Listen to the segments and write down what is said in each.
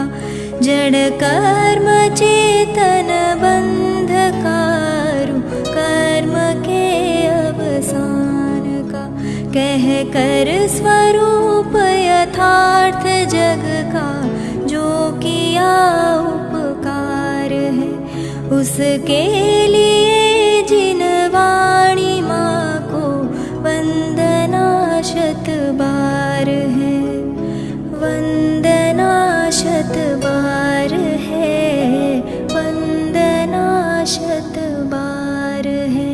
का जड़ कर्म चेतन बंधकारु कर्म के अवसान का कह कर स्वरूप यथार्थ जग का जो किया उपकार है उसके लिए जिन वाणी माँ को वंदना शत बार है वंदना शत बार है वंदना शत बार है।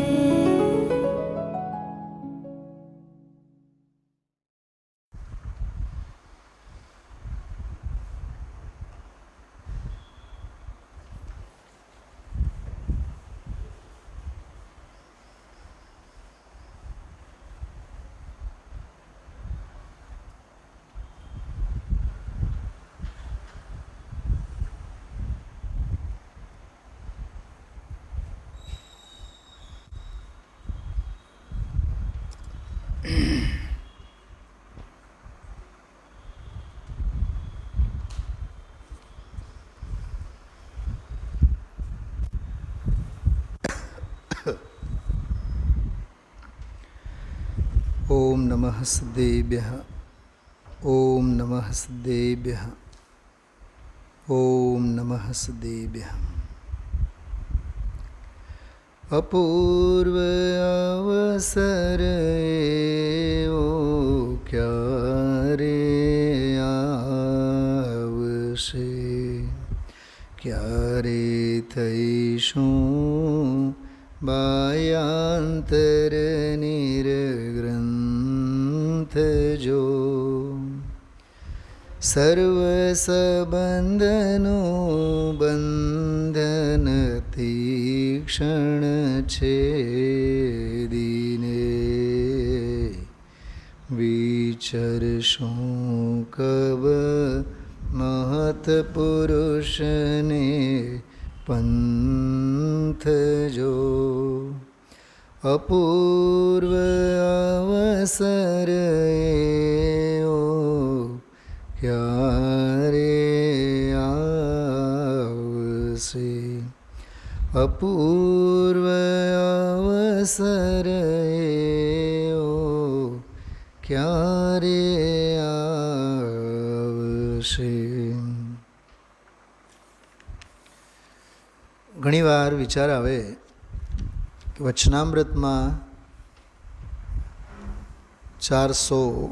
ओम नमः सिद्धेभ्यः ओम नमः सिद्धेभ्यः ओम नमः सिद्धेभ्यः। अपूर्व अवसर एवो क्यारे आवशे क्यारे थईशुं बायांतर निर्ग्रंथ जो सर्व संबंधनु बंधन तीक्षण छेदीने विचरशुं कब महत पुरुष ने पंथ जो अपूर्व अवसर एवो क्यारे आवशे अपूर्व अवसर एवो क्यारे आवशे। ઘણીવાર વિચાર આવે કે વચનામૃતમાં 412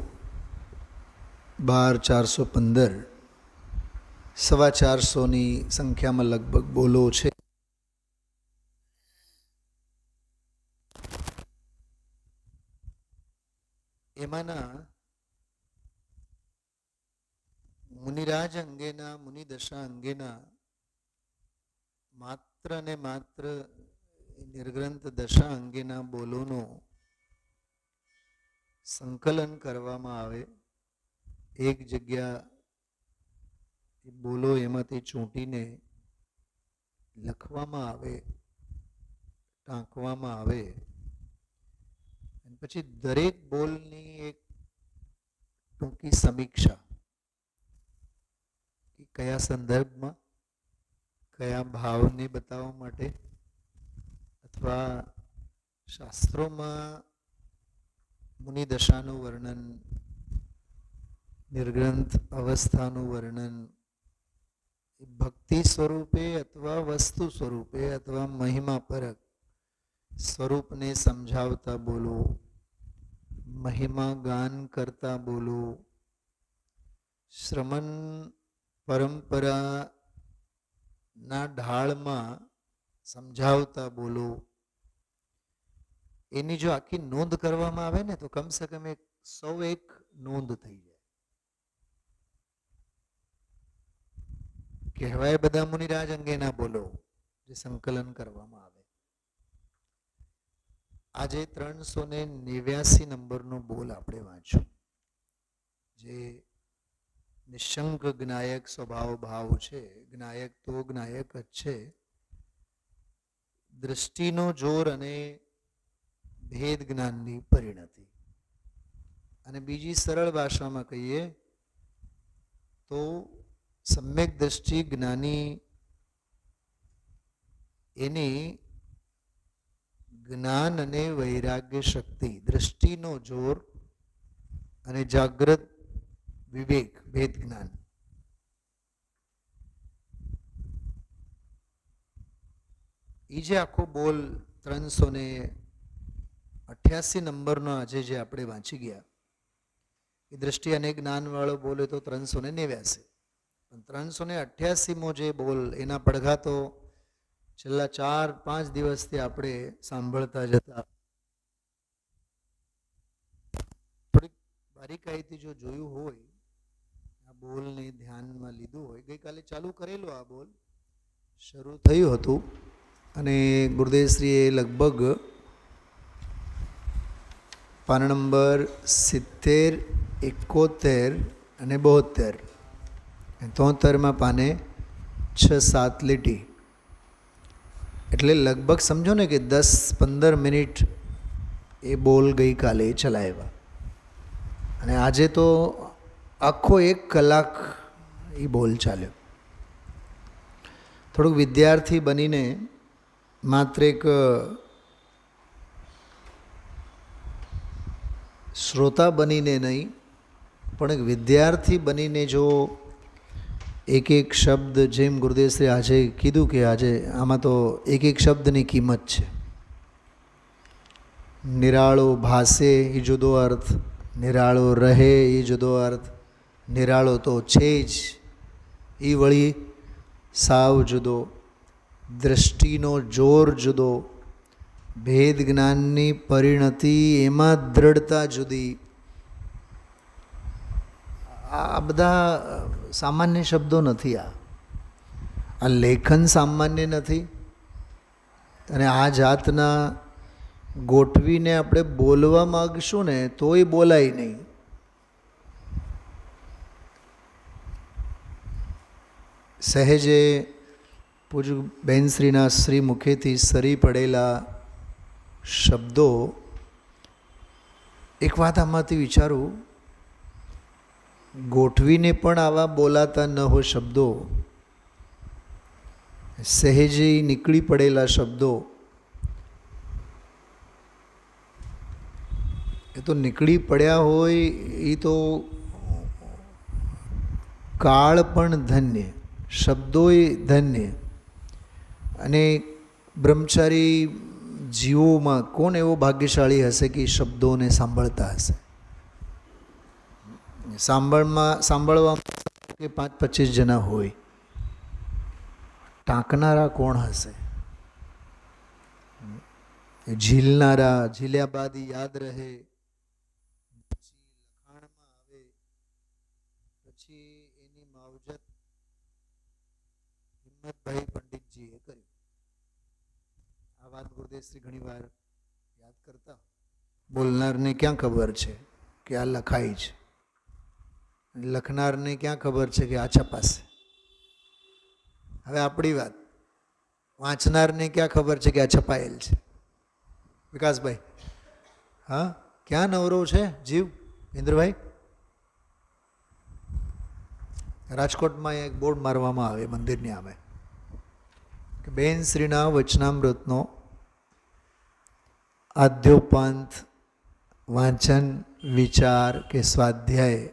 415 સવા 400ની સંખ્યામાં લગભગ બોલો છે. એમાંના મુનિરાજ અંગેના મુનિદશા અંગેના માત્ર ને માત્ર નિર્ગ્રંથ દશા અંગેના બોલોનું સંકલન કરવામાં આવે, એક જગ્યા બોલો એમાંથી ચૂંટીને લખવામાં આવે, ટાંકવામાં આવે અને પછી દરેક બોલની એક ટૂંકી સમીક્ષા કે કયા સંદર્ભમાં કયા ભાવને બતાવવા માટે અથવા શાસ્ત્રોમાં મુનિદશાનું વર્ણન, નિર્ગ્રંથ અવસ્થાનું વર્ણન ભક્તિ સ્વરૂપે અથવા વસ્તુ સ્વરૂપે અથવા મહિમાપરક સ્વરૂપને સમજાવતા બોલો, મહિમા ગાન કરતા બોલો, શ્રમણ પરંપરાના ઢાળમાં સમજાવતા બોલો, એની જો આખી નોંધ કરવામાં આવે ને તો કમસે કમ 101 નોંધ થઈ જાય. કહેવાય બધા મુનિરાજ અંગેના બોલો જે સંકલન કરવામાં આવે. આજે 389 નંબરનો બોલ આપણે વાંચ્યો, જે નિશંક જ્ઞાયક સ્વભાવ ભાવ છે. જ્ઞાયક તો જ્ઞાયક જ છે, દૃષ્ટિનો જોર અને ભેદ જ્ઞાનની પરિણતિ. અને બીજી સરળ ભાષામાં કહીએ તો સમ્યક દ્રષ્ટિ જ્ઞાની એની જ્ઞાન અને વૈરાગ્ય શક્તિ, દ્રષ્ટિનો જોર અને જાગ્રત વિવેક, ભેદ જ્ઞાન, એ જે આખો બોલ 388 નંબરનો આજે જે આપણે વાંચી ગયા, એ દ્રષ્ટિ અને જ્ઞાન વાળો બોલે તો 389, પણ 388મો જે બોલ, એના પડઘા તો છેલ્લા 4-5 દિવસથી આપણે સાંભળતા જતા. થોડીક બારીકાઈથી જો જોયું હોય, આ બોલને ધ્યાનમાં લીધું હોય, ગઈકાલે ચાલુ કરેલું આ બોલ શરૂ થયું હતું અને ગુરુદેવશ્રીએ લગભગ પાન નંબર 70, 71 અને 72, 73માં પાને 6-7 લીટી, એટલે લગભગ સમજો ને કે 10-15 મિનિટ એ બોલ ગઈકાલે ચલાવ્યા અને આજે તો આખો 1 કલાક એ બોલ ચાલ્યો. થોડુંક વિદ્યાર્થી બનીને, માત્ર એક શ્રોતા બનીને નહીં, પણ એક વિદ્યાર્થી બનીને જો એક એક શબ્દ, જેમ ગુરુદેવશ્રી આજે કીધું કે આજે આમાં તો એક એક શબ્દની કિંમત છે. નિરાળો ભાસે એ જુદો અર્થ, નિરાળો રહે એ જુદો અર્થ, નિરાળો તો છે જ એ વળી સાવ જુદો, દ્રષ્ટિનો જોર જુદો, ભેદ જ્ઞાનની પરિણતિ એમાં દ્રઢતા જુદી. આ બધા સામાન્ય શબ્દો નથી. આ લેખન સામાન્ય નથી અને આ જાતના ગોઠવીને આપણે બોલવા માગશું ને તોય બોલાય નહીં. સહેજે પૂજ્ય બહેનશ્રીના શ્રી મુખેથી સરી પડેલા શબ્દો, એક વાત આમાંથી વિચારું, ગોઠવીને પણ આવા બોલાતા ન હોય શબ્દો, સહેજે નીકળી પડેલા શબ્દો, એ તો નીકળી પડ્યા હોય એ તો કાળ પણ ધન્ય, શબ્દોય ધન્ય. અને બ્રહ્મચારી જીવોમાં કોણ એવો ભાગ્યશાળી હશે કે શબ્દોને સાંભળતા હશે? સાંભળવા કે 5-25 જણા હોય, ટાંકનારા કોણ હશે? ઝીલનારા, ઝીલ્યા બાદ યાદ રહે, પછી લખાણમાં આવે, પછી એની માવજત હિંમતભાઈ પંડિતજીએ કરી. આ વાત ગુરુદેવશ્રી ઘણી વાર યાદ કરતા. બોલનારને ક્યાં ખબર છે કે આ લખાય છે, લખનારને ક્યાં ખબર છે કે આ છપાશે. હવે આપણી વાત, વાંચનારને ક્યાં ખબર છે કે આ છપાયેલ છે? વિકાસભાઈ, હા, ક્યાં નવરો છે જીવ? ઇન્દ્રભાઈ, રાજકોટમાં એક બોર્ડ મારવામાં આવે મંદિરની સામે કે બેન શ્રીના વચનામૃતનો આદ્યોપાંત વાંચન, વિચાર કે સ્વાધ્યાય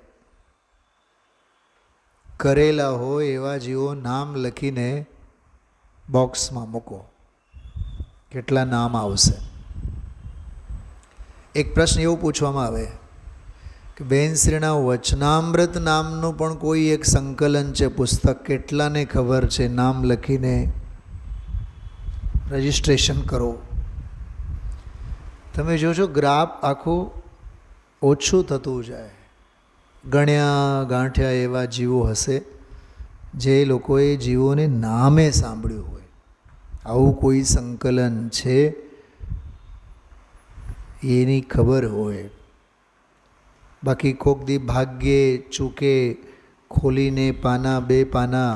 કરેલા હોય એવા જીવો નામ લખીને બોક્સમાં મૂકો. કેટલા નામ આવશે? એક પ્રશ્ન એવો પૂછવામાં આવે કે બેન શ્રીના વચનામૃત નામનું પણ કોઈ એક સંકલન છે, પુસ્તક, કેટલાને ખબર છે? નામ લખીને રજિસ્ટ્રેશન કરો. તમે જોજો ગ્રાફ આખું ઓછું થતું જાય. ગણ્યા ગાંઠ્યા એવા જીવો હશે જે લોકોએ જીવોને નામે સાંભળ્યું હોય. આવું કોઈ સંકલન છે એની ખબર હોય. બાકી કોક દી ભાગ્યે ચૂકે ખોલીને પાના 2 પાના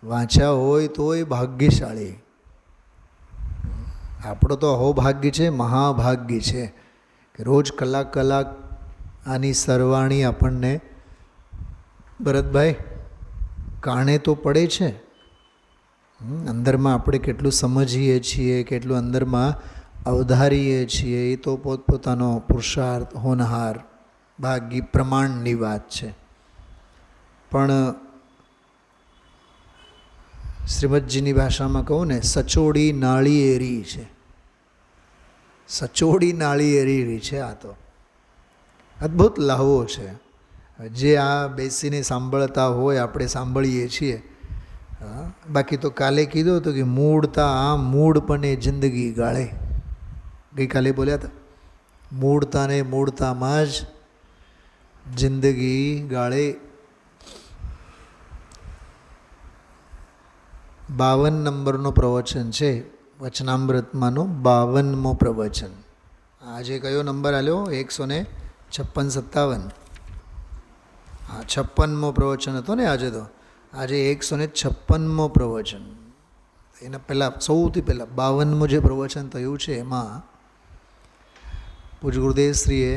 વાંચ્યા હોય તો એ ભાગ્યશાળી. આપણો તો અહોભાગ્ય છે, મહાભાગ્ય છે કે રોજ કલાક આની સરવાણી આપણને. ભરતભાઈ, કાણે તો પડે છે. અંદરમાં આપણે કેટલું સમજીએ છીએ, કેટલું અંદરમાં અવધારીએ છીએ, એ તો પોતપોતાનો પુરુષાર્થ, હોનહાર, ભાગ્ય, પ્રમાણની વાત છે. પણ શ્રીમદજીની ભાષામાં કહું ને, સચોડી નાળિયેરી છે. સચોડી નાળિયેરી છે. આ તો અદ્ભુત લહાવો છે. જે આ બેસીને સાંભળતા હોય આપણે સાંભળીએ છીએ. બાકી તો કાલે કીધું હતું કે મૂળતા આમ મૂળ પણ જિંદગી ગાળે. ગઈકાલે બોલ્યા હતા, મૂળતાને મૂળતામાં જ જિંદગી ગાળે. 52 નંબરનો પ્રવચન છે વચનામૃતમાંનો, 52મો પ્રવચન. આજે કયો નંબર આલ્યો? 156-57. હા, 56મો પ્રવચન હતો ને આજે તો. આજે 156મો પ્રવચન. એના પહેલાં, સૌથી પહેલાં 52મું જે પ્રવચન થયું છે એમાં પૂજ્ય ગુરુદેવશ્રીએ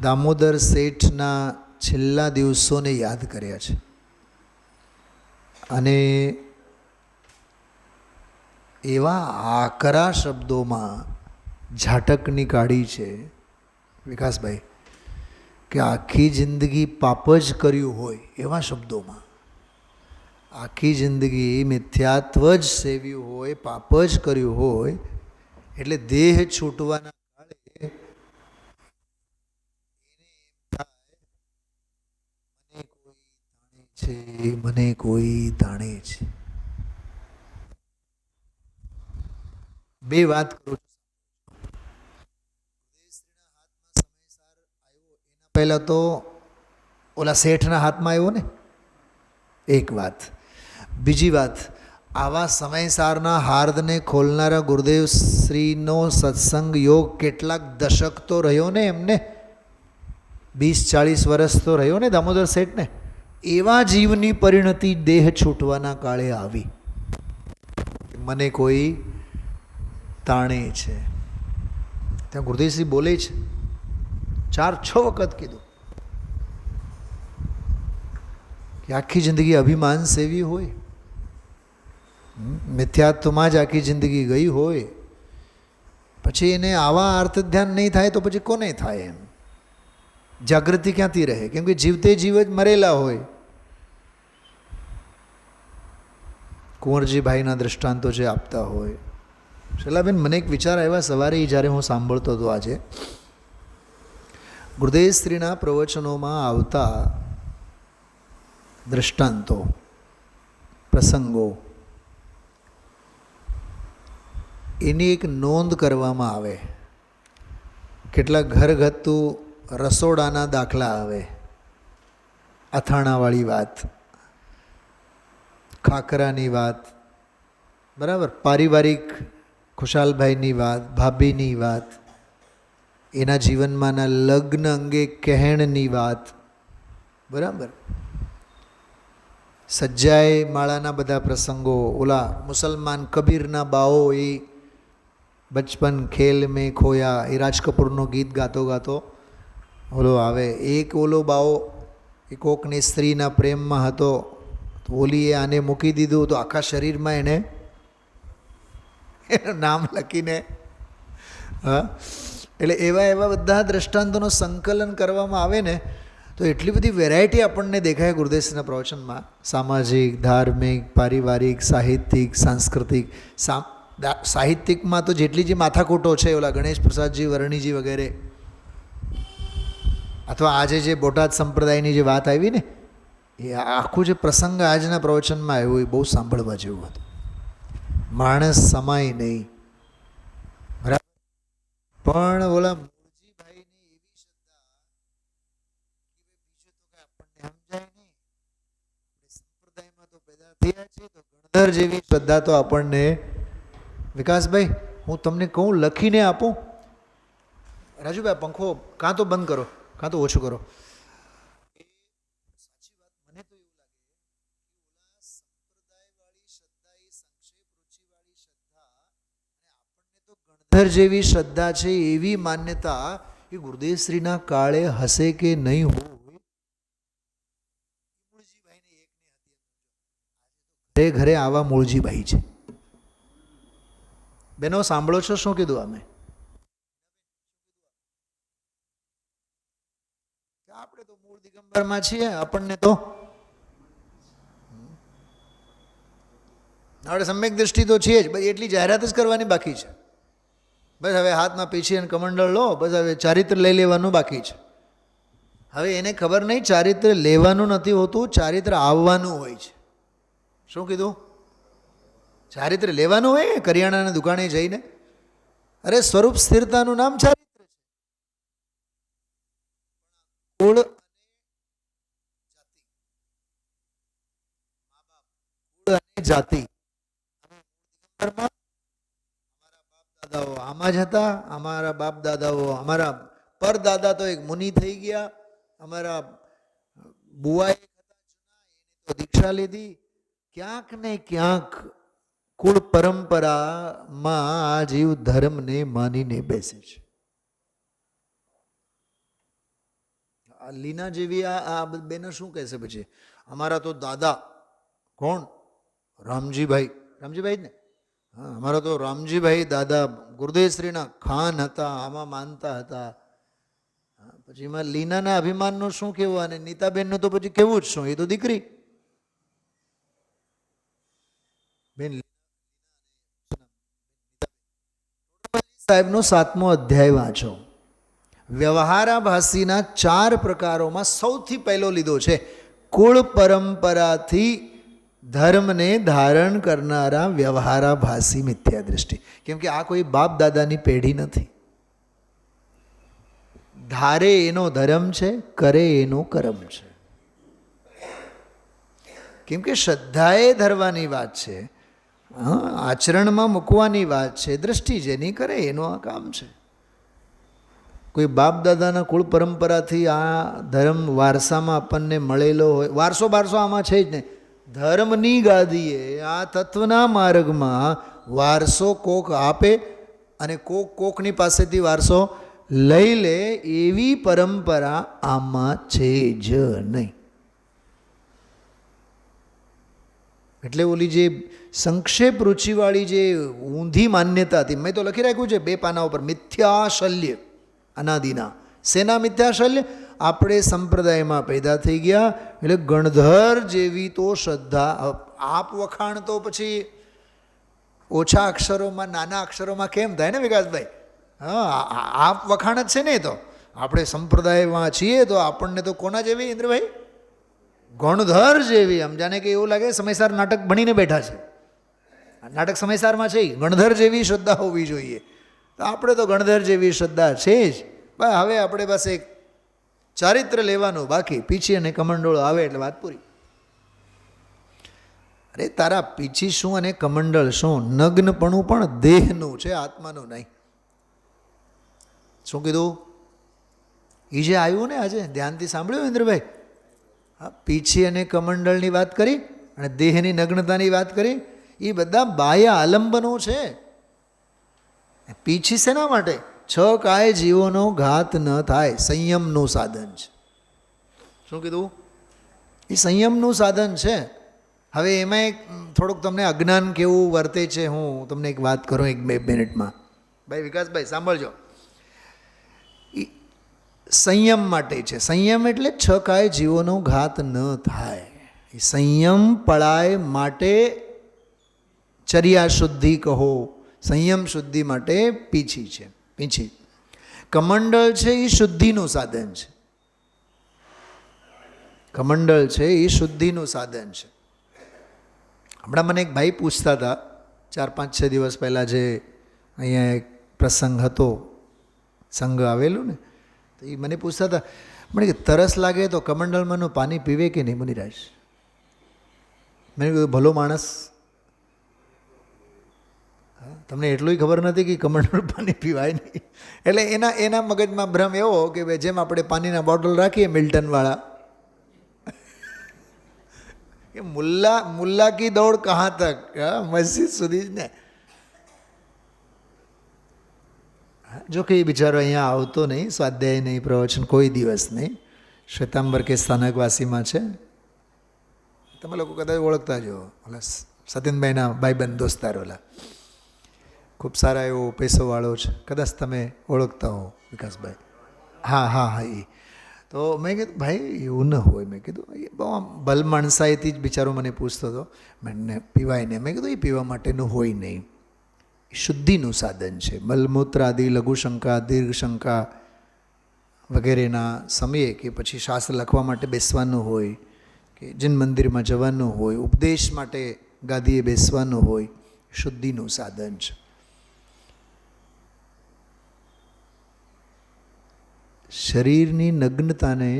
દામોદર શેઠના છેલ્લા દિવસોને યાદ કર્યા છે. અને એવા આકરા શબ્દોમાં ઝાટકની કાઢી છે વિકાસભાઈ, કે આખી જિંદગી પાપ જ કર્યું હોય એવા શબ્દોમાં, આખી જિંદગી મિથ્યાત્વ જ સેવ્યું હોય, પાપ જ કર્યું હોય, એટલે દેહ છૂટવાના કાળે એને એમ થાય મને કોઈ તાણે છે. બે વાત કરું છું. પહેલાં તો ઓલા શેઠના હાથમાં આવ્યો ને, એક વાત. બીજી વાત, આવા સમયસારના હાર્દને ખોલનારા ગુરુદેવ શ્રીનો સત્સંગ યોગ કેટલાક દશક તો રહ્યો ને એમને, 20-40 વર્ષ તો રહ્યો ને દામોદર શેઠને. એવા જીવની પરિણતિ દેહ છૂટવાના કાળે આવી. મને કોઈ તાણે છે. ત્યાં ગુરુદેવશ્રી બોલે છે, 4-6 વખત કીધું કે આખી જિંદગી અભિમાન સેવી હોય, મિથ્યાત્વમાં જ આખી જિંદગી ગઈ હોય, પછી એને આવા અર્થ ધ્યાન નહીં થાય તો પછી કોને થાય? એમ જાગૃતિ ક્યાંથી રહે? કેમ કે જીવતે જીવ જ મરેલા હોય. કુંવરજીભાઈના દૃષ્ટાંતો જે આપતા હોય. શૈલાબેન, મને એક વિચાર આવ્યા સવારે જ્યારે હું સાંભળતો હતો. આજે ગુરુદેવશ્રીના પ્રવચનોમાં આવતા દૃષ્ટાંતો, પ્રસંગો, એની એક નોંધ કરવામાં આવે. કેટલાક ઘરગથ્થુ રસોડાના દાખલા આવે. અથાણાવાળી વાત, ખાખરાની વાત, બરાબર, પારિવારિક ખુશાલભાઈની વાત, ભાભીની વાત, એના જીવનમાંના લગ્ન અંગે કહેણની વાત, બરાબર, સજ્જાએ માળાના બધા પ્રસંગો. ઓલા મુસલમાન કબીરના બાઓ, એ બચપન ખેલ મેં ખોયા, એ રાજ કપૂરનું ગીત ગાતો ગાતો ઓલો આવે. એક ઓલો બાઓ એ કોકની સ્ત્રીના પ્રેમમાં હતો, તો ઓલીએ આને મૂકી દીધું, તો આખા શરીરમાં એણે એનું નામ લખીને. હા, એટલે એવા એવા બધા દ્રષ્ટાંતોનું સંકલન કરવામાં આવે ને, તો એટલી બધી વેરાયટી આપણને દેખાય ગુરુદેવશ્રીના પ્રવચનમાં. સામાજિક, ધાર્મિક, પારિવારિક, સાહિત્યિક, સાંસ્કૃતિક. સાહિત્યિકમાં તો જેટલી જે માથાકૂટો છે, ઓલા ગણેશ પ્રસાદજી વર્ણીજી વગેરે, અથવા આજે જે બોટાદ સંપ્રદાયની જે વાત આવી ને, એ આખું જે પ્રસંગ આજના પ્રવચનમાં આવ્યો, એ બહુ સાંભળવા જેવું હતું. માણસ સમાય નહીં, બરાબર. પણ ઓલા મૂળજીભાઈની એવી શ્રદ્ધા, બીજું તો આપણને સમજાય નહીં. સંપ્રદાયમાં તો પેદા થયા છે, તો ગણધર જેવી શ્રદ્ધા તો આપણને. વિકાસભાઈ, હું તમને કહું, લખીને આપું. રાજુભાઈ, પંખો કાં તો બંધ કરો, કાં તો ઓછું કરો. સાચી વાત, મને તો એવું લાગે કે ઓલા સંપ્રદાયવાળી શ્રદ્ધા, એ સંક્ષેપ રુચિવાળી શ્રદ્ધા, અને આપણને તો ગણધર જેવી શ્રદ્ધા છે, એવી માન્યતા એ ગુરુદેવશ્રીના કાળે હશે કે નહીં હોય. ઘરે ઘરે આવા મૂળજીભાઈ છે. બેનો સાંભળો છો શું કીધું? અમે આપણે તો મૂળ દિગંબરમાં છીએ, આપણને તો આપણે સમ્યક દ્રષ્ટિ તો છીએ જ, બસ એટલી જાહેરાત જ કરવાની બાકી છે. બસ હવે હાથમાં પીછી અને કમંડળ લો, બસ હવે ચારિત્ર લઈ લેવાનું બાકી છે. હવે એને ખબર નહીં ચારિત્ર લેવાનું નથી હોતું, ચારિત્ર આવવાનું હોય છે. શું કીધું? ચારિત્ર લેવાનું હોય કરિયાણાની દુકાને જઈને. અરે સ્વરૂપ સ્થિરતાનું નામ ચારિત્ર છે. કુળ અને જાતિ દાદાઓ આમાં જ હતા. અમારા બાપ દાદાઓ, અમારા પરદાદા તો એક મુનિ થઈ ગયા. અમારા બુઆ તો દીક્ષા લીધી. ક્યાંક ને ક્યાંક કુળ પરંપરામાં આ જીવ ધર્મને માનીને બેસે છે. આ લીના જેવી આ બેને શું કહેશે પછી? અમારા તો દાદા કોણ? રામજીભાઈ. રામજીભાઈ ને? હા, અમારા તો રામજીભાઈ દાદા ગુરુદેવશ્રીના ખાન હતા, આમાં માનતા હતા. પછી એમાં લીનાના અભિમાનનું શું કહેવું? અને નીતાબેનનું તો પછી કેવું જ શું? એ તો દીકરી બેન. સાહેબનો 7મો અધ્યાય વાંચો. વ્યવહારાભાસીના 4 પ્રકારોમાં સૌથી પહેલો લીધો છે કુળ પરંપરાથી ધર્મને ધારણ કરનારા વ્યવહારાભાસી મિથ્યા દૃષ્ટિ. કેમ કે આ કોઈ બાપ દાદાની પેઢી નથી. ધારે એનો ધર્મ છે, કરે એનો કર્મ છે. કેમ કે શ્રદ્ધાએ ધરવાની વાત છે, આચરણમાં મૂકવાની વાત છે. દ્રષ્ટિ જેની કરે એનું આ કામ છે. કોઈ બાપ દાદાના કુળ પરંપરાથી આ ધર્મ વારસામાં આપણને મળેલો હોય, વારસો બારસો આમાં છે જ ને. ધર્મની ગાદીએ આ તત્વના માર્ગમાં વારસો કોક આપે અને કોકની પાસેથી વારસો લઈ લે, એવી પરંપરા આમાં છે જ નહીં. એટલે ઓલી જે સંક્ષેપ રૂચિવાળી જે ઊંધી માન્યતા હતી, મેં તો લખી રાખ્યું છે 2 પાના ઉપર, મિથ્યાશલ્ય અનાદિના. સેના મિથ્યાશલ્ય? આપણે સંપ્રદાયમાં પેદા થઈ ગયા એટલે ગણધર જેવી તો શ્રદ્ધા. આપ વખાણ તો પછી ઓછા અક્ષરોમાં, નાના અક્ષરોમાં કેમ થાય ને વિકાસભાઈ? હા, આપ વખાણ જ છે ને. તો આપણે સંપ્રદાયમાં છીએ તો આપણને તો કોના જેવી ઇન્દ્રભાઈ? ગણધર જેવી. આમ જાણે કે એવું લાગે સમયસાર નાટક ભણીને બેઠા છે. નાટક સમયસારમાં છે, ગણધર જેવી શ્રદ્ધા હોવી જોઈએ. તો આપણે તો ગણધર જેવી શ્રદ્ધા છે જ. બસ હવે આપણે પાસે ચારિત્ર લેવાનું બાકી. પીછી અને કમંડળો આવે એટલે વાત પૂરી. અરે તારા પીછી શું અને કમંડળ શું? નગ્નપણું પણ દેહનું છે, આત્માનું નહીં. શું કીધું? એ જે આવ્યું ને આજે ધ્યાનથી સાંભળ્યું ઇન્દ્રભાઈ? હા, પીછી અને કમંડળની વાત કરી અને દેહની નગ્નતાની વાત કરી. એ બધા બાહ્ય આલંબનો છે. પીછી શેના માટે? 6 કાય જીવોનો ઘાત ન થાય, સંયમનું સાધન છે. શું કીધું? એ સંયમનું સાધન છે. હવે એમાં થોડુંક તમને અજ્ઞાન કેવું વર્તે છે, હું તમને એક વાત કરું 1-2 મિનિટમાં. ભાઈ વિકાસભાઈ સાંભળજો. સંયમ માટે છે. સંયમ એટલે 6 કાય જીવોનો ઘાત ન થાય. એ સંયમ પળાય માટે ચર્યા શુદ્ધિ કહો. સંયમ શુદ્ધિ માટે પીછી છે. પીછી. કમંડળ છે એ શુદ્ધિનું સાધન છે. કમંડળ છે એ શુદ્ધિનું સાધન છે. હમણાં મને એક ભાઈ પૂછતા હતા 4-5-6 દિવસ પહેલાં, જે અહીંયા એક પ્રસંગ હતો, સંઘ આવેલું ને, તો એ મને પૂછતા હતા, મને કે તરસ લાગે તો કમંડળમાંનું પાણી પીવે કે નહીં મુનિરાજ? મેં કીધું ભલો માણસ, તમને એટલું ખબર નથી કે કમંડળ પાણી પીવાય નહીં. એટલે એના મગજમાં ભ્રમ એવો કે ભાઈ જેમ આપણે પાણીના બોટલ રાખીએ મિલ્ટનવાળા, કે મુલ્લા કી દોડ કહાં તક, મસ્જિદ સુધી જ ને. જો કે એ બિચારો અહીંયા આવતો નહીં, સ્વાધ્યાય નહીં, પ્રવચન કોઈ દિવસ નહીં. શ્વેતાંબર કે સ્થાનકવાસીમાં છે, તમે લોકો કદાચ ઓળખતા જ હો, ઓલા સતીનભાઈના ભાઈબંધ દોસ્તાર ઓલા ખૂબ સારા એવો પૈસોવાળો છે, કદાચ તમે ઓળખતા હો વિકાસભાઈ. હા હા હા એ. તો મેં કીધું ભાઈ એવું ન હોય. મેં કીધું એ બહુ આમ ભલ માણસાઈથી જ બિચારો મને પૂછતો હતો. મને પીવાય ને, મેં કીધું એ પીવા માટેનું હોય નહીં, એ શુદ્ધિનું સાધન છે. મલમૂત્ર આદિ લઘુશંકા દીર્ઘશંકા વગેરેના સમયે કે પછી શાસ્ત્ર લખવા માટે બેસવાનું હોય કે જૈન મંદિરમાં જવાનું હોય, ઉપદેશ માટે ગાદીએ બેસવાનું હોય, શુદ્ધિનું સાધન છે. શરીરની નગ્નતાને,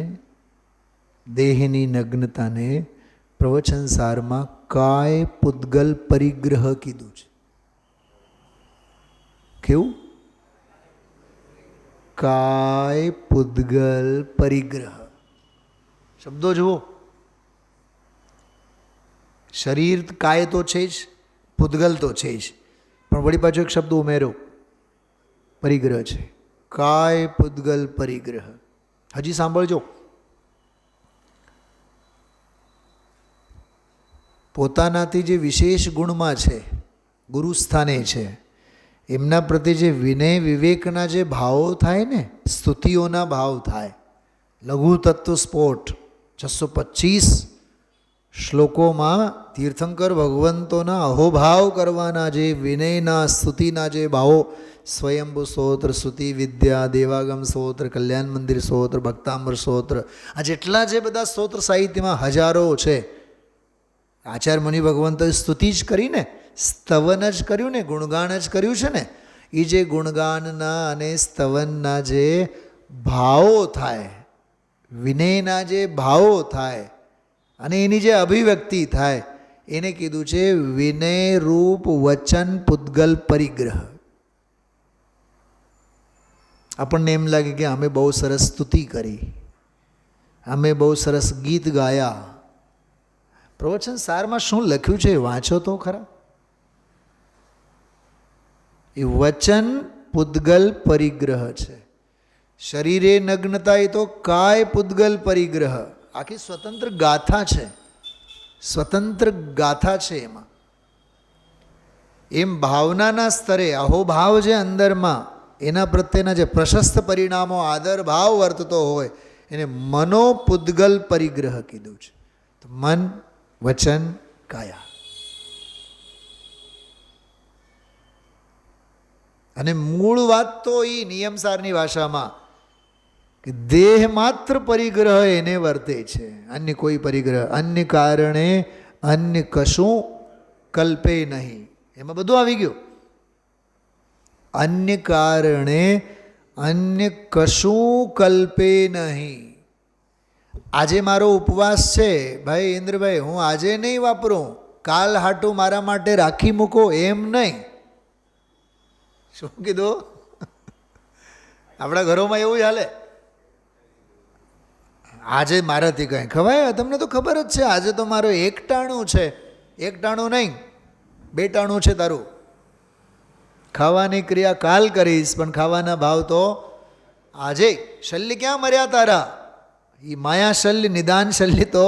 દેહની નગ્નતાને પ્રવચન સારમાં કાય પૂદગલ પરિગ્રહ કીધું છે. કેવું? કાય પૂદગલ પરિગ્રહ. શબ્દો જુઓ. શરીર કાય તો છે જ, પૂદગલ તો છે જ, પણ વળી પાછો એક શબ્દ ઉમેરો, પરિગ્રહ છે. કાય પૂદગલ પરિગ્રહ. હજી સાંભળજો. પોતાનાથી જે વિશેષ ગુણમાં છે, ગુરુસ્થાને છે, એમના પ્રત્યે જે વિનય વિવેકના જે ભાવો થાય ને, સ્તુતિઓના ભાવ થાય. લઘુ તત્વ સ્ફોટ 625 શ્લોકોમાં તીર્થંકર ભગવંતોના અહોભાવ કરવાના જે વિનયના સ્તુતિના જે ભાવો, સ્વયંભુ સ્તોત્ર, સ્તુતિ વિદ્યા, દેવાગમ સ્તોત્ર, કલ્યાણ મંદિર સ્તોત્ર, ભક્તાંબર સ્તોત્ર, આ જેટલા જે બધા સ્તોત્ર સાહિત્યમાં હજારો છે. આચાર્ય મુનિ ભગવંતોએ સ્તુતિ જ કરીને, સ્તવન જ કર્યું ને, ગુણગાન જ કર્યું છે ને. એ જે ગુણગાનના અને સ્તવનના જે ભાવો થાય, વિનયના જે ભાવો થાય અને એની જે અભિવ્યક્તિ થાય, એને કીધું છે વિનય રૂપ વચન પૂદગલ પરિગ્રહ. આપણને એમ લાગે કે અમે બહુ સરસ સ્તુતિ કરી, અમે બહુ સરસ ગીત ગાયા. પ્રવચન સારમાં શું લખ્યું છે વાંચો તો ખરા. એ વચન પૂદગલ પરિગ્રહ છે. શરીરે નગ્નતા એ તો કાય પૂદગલ પરિગ્રહ. આખી સ્વતંત્ર ગાથા છે, સ્વતંત્ર ગાથા છે. એમાં એમ ભાવનાના સ્તરે અહોભાવ જે અંદરમાં, એના પ્રત્યેના જે પ્રશસ્ત પરિણામો, આદર ભાવ વર્તતો હોય, એને મનોપૂદગલ પરિગ્રહ કીધું છે. તો મન, વચન, કાયા. અને મૂળ વાત તો એ નિયમસારની ભાષામાં કે દેહ માત્ર પરિગ્રહ એને વર્તે છે, અન્ય કોઈ પરિગ્રહ, અન્ય કારણે અન્ય કશું કલ્પે નહીં. એમાં બધું આવી ગયું. અન્ય કારણે અન્ય કશું કલ્પે નહીં. આજે મારો ઉપવાસ છે ભાઈ ઇન્દ્રભાઈ, હું આજે નહીં વાપરું, કાલ હાટું મારા માટે રાખી મૂકો, એમ નહીં. શું કીધું? આપણા ઘરોમાં એવું હાલે. આજે મારાથી કંઈ ખવાય? તમને તો ખબર જ છે આજે તો મારો એક ટાણું છે. એક ટાણું નહીં, 2 ટાણું છે તારું. ખાવાની ક્રિયા કાલ કરીશ, પણ ખાવાના ભાવ તો આજે. શલ્ય ક્યાં મર્યા તારા? એ માયા શલ્ય, નિદાન શલ્ય તો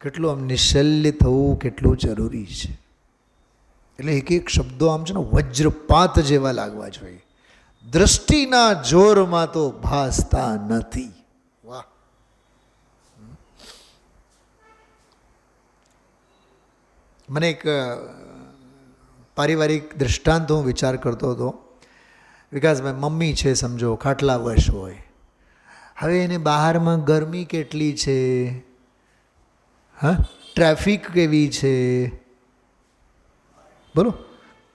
કેટલું આમ નિશલ્ય થવું કેટલું જરૂરી છે. એટલે એક એક શબ્દો આમ છે ને વજ્રપાત જેવા લાગવા જોઈએ. દ્રષ્ટિના જોરમાં તો ભાસતા નથી. વાહ! મને એક પારિવારિક દૃષ્ટાંત હું વિચાર કરતો હતો. વિકાસભાઈ મમ્મી છે સમજો, ખાટલા વશ હોય. હવે એને બહારમાં ગરમી કેટલી છે, હા, ટ્રાફિક કેવી છે, બોલો,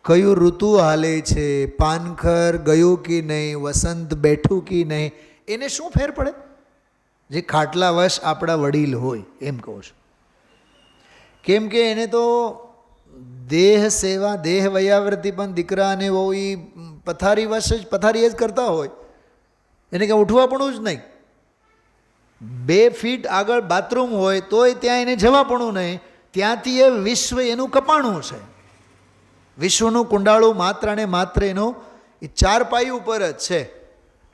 કયું ઋતુ હાલે છે, પાનખર ગયું કે નહીં, વસંત બેઠું કે નહીં, એને શું ફેર પડે? જે ખાટલા વશ આપણા વડીલ હોય એમ કહું છું. કેમ કે એને તો દેહ સેવા, દેહ વયાવૃત્તિ પણ દીકરા અને વહુ એ પથારી વશ જ, પથારી જ કરતા હોય. એને કંઈ ઉઠવા પણ જ નહીં. 2 ફીટ આગળ બાથરૂમ હોય તોય ત્યાં એને જવા પણ નહીં. ત્યાંથી એ વિશ્વ એનું કપાણું છે. વિશ્વનું કુંડાળું માત્ર અને માત્ર એનું એ 4 પાયું ઉપર જ છે.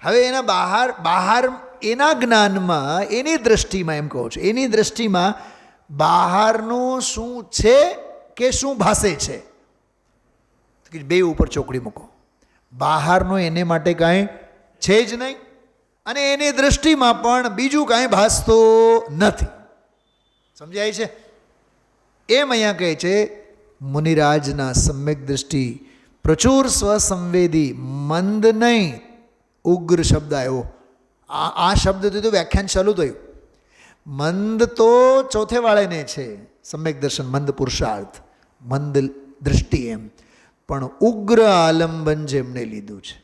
હવે એના બહાર એના જ્ઞાનમાં, એની દ્રષ્ટિમાં, એમ કહું છું, એની દ્રષ્ટિમાં બહારનું શું છે કે શું ભાસે છે, બે ઉપર ચોકડી મૂકો. બહારનું એને માટે કાંઈ છે જ નહીં, અને એની દૃષ્ટિમાં પણ બીજું કાંઈ ભાસતું નથી. સમજાય છે? એમ અહીંયા કહે છે મુનિરાજના સમ્યક દૃષ્ટિ પ્રચુર સ્વસંવેદી, મંદ નહીં, ઉગ્ર શબ્દ આવ્યો. આ શબ્દથી તો વ્યાખ્યાન ચાલુ થયું. મંદ તો ચોથે વાળેને છે, સમ્યક દર્શન, મંદ પુરુષાર્થ, મંદ દૃષ્ટિ એમ. પણ ઉગ્ર આલંબન જેમણે લીધું છે,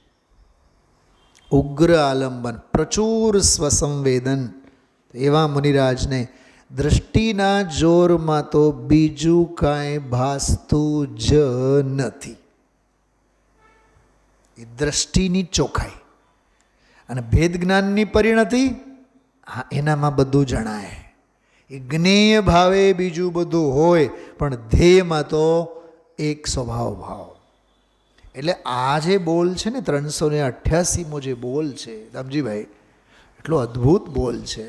ઉગ્ર આલંબન, પ્રચુર સ્વસંવેદન, એવા મુનિરાજને દૃષ્ટિના જોરમાં તો બીજું કાંઈ ભાસતું જ નથી. એ દ્રષ્ટિની ચોખાઈ અને ભેદ જ્ઞાનની પરિણતિ, હા, એનામાં બધું જણાય. એ જ્ઞેય ભાવે બીજું બધું હોય, પણ ધ્યેયમાં તો એક સ્વભાવ ભાવ. એટલે આ જે બોલ છે ને 388મો જે બોલ છે દામજીભાઈ, એટલો અદ્ભુત બોલ છે.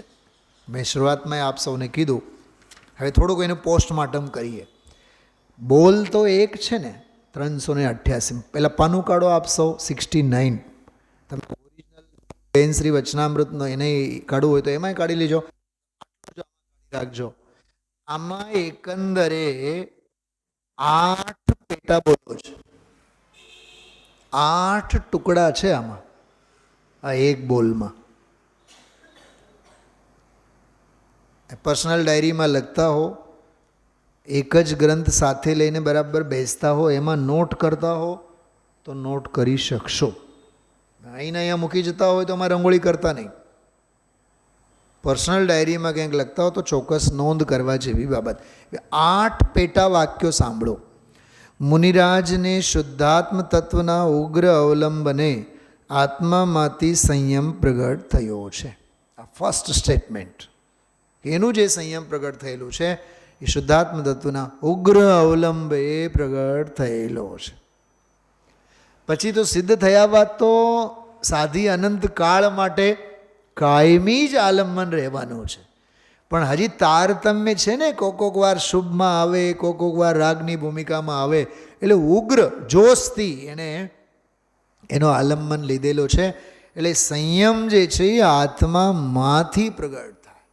મેં શરૂઆતમાં આપ સૌને કીધું, હવે થોડુંક એનું પોસ્ટમોર્ટમ કરીએ. બોલ તો એક છે ને 388. પહેલાં પાનું કાઢો આપ સૌ, 69. તમે ઓરિજિનલ બેન શ્રી વચનામૃતનો એને કાઢવું હોય તો એમાંય કાઢી લેજો, રાખજો. આમાં એકંદરે 8 પેટા બોલો છે, 8 ટુકડા છે આમાં, આ એક બોલમાં. પર્સનલ ડાયરીમાં લખતા હો, એક જ ગ્રંથ સાથે લઈને બરાબર બેસતા હો, એમાં નોટ કરતા હો તો નોટ કરી શકશો. અહીંયા મૂકી જતા હોય તો અમારે રંગોળી કરતા નહીં. પર્સનલ ડાયરીમાં ક્યાંક લખતા હો તો ચોક્કસ નોંધ કરવા જેવી બાબત. 8 પેટા વાક્યો સાંભળો. મુનિરાજને શુદ્ધાત્મ તત્વના ઉગ્ર અવલંબને આત્મામાંથી સંયમ પ્રગટ થયો છે. આ ફર્સ્ટ સ્ટેટમેન્ટ. એનું જે સંયમ પ્રગટ થયેલું છે એ શુદ્ધાત્મ તત્વના ઉગ્ર અવલંબે પ્રગટ થયેલો છે. પછી તો સિદ્ધ થયા બાદ તો સાધી અનંત કાળ માટે કાયમી જ આલંબન રહેવાનું છે. પણ હજી તારતમ્ય છે ને, કોક વાર શુભમાં આવે, કોક વાર રાગની ભૂમિકામાં આવે. એટલે ઉગ્ર જોશથી એનો આલંબન લીધેલો છે. એટલે સંયમ જે છે એ આત્મામાંથી પ્રગટ થાય.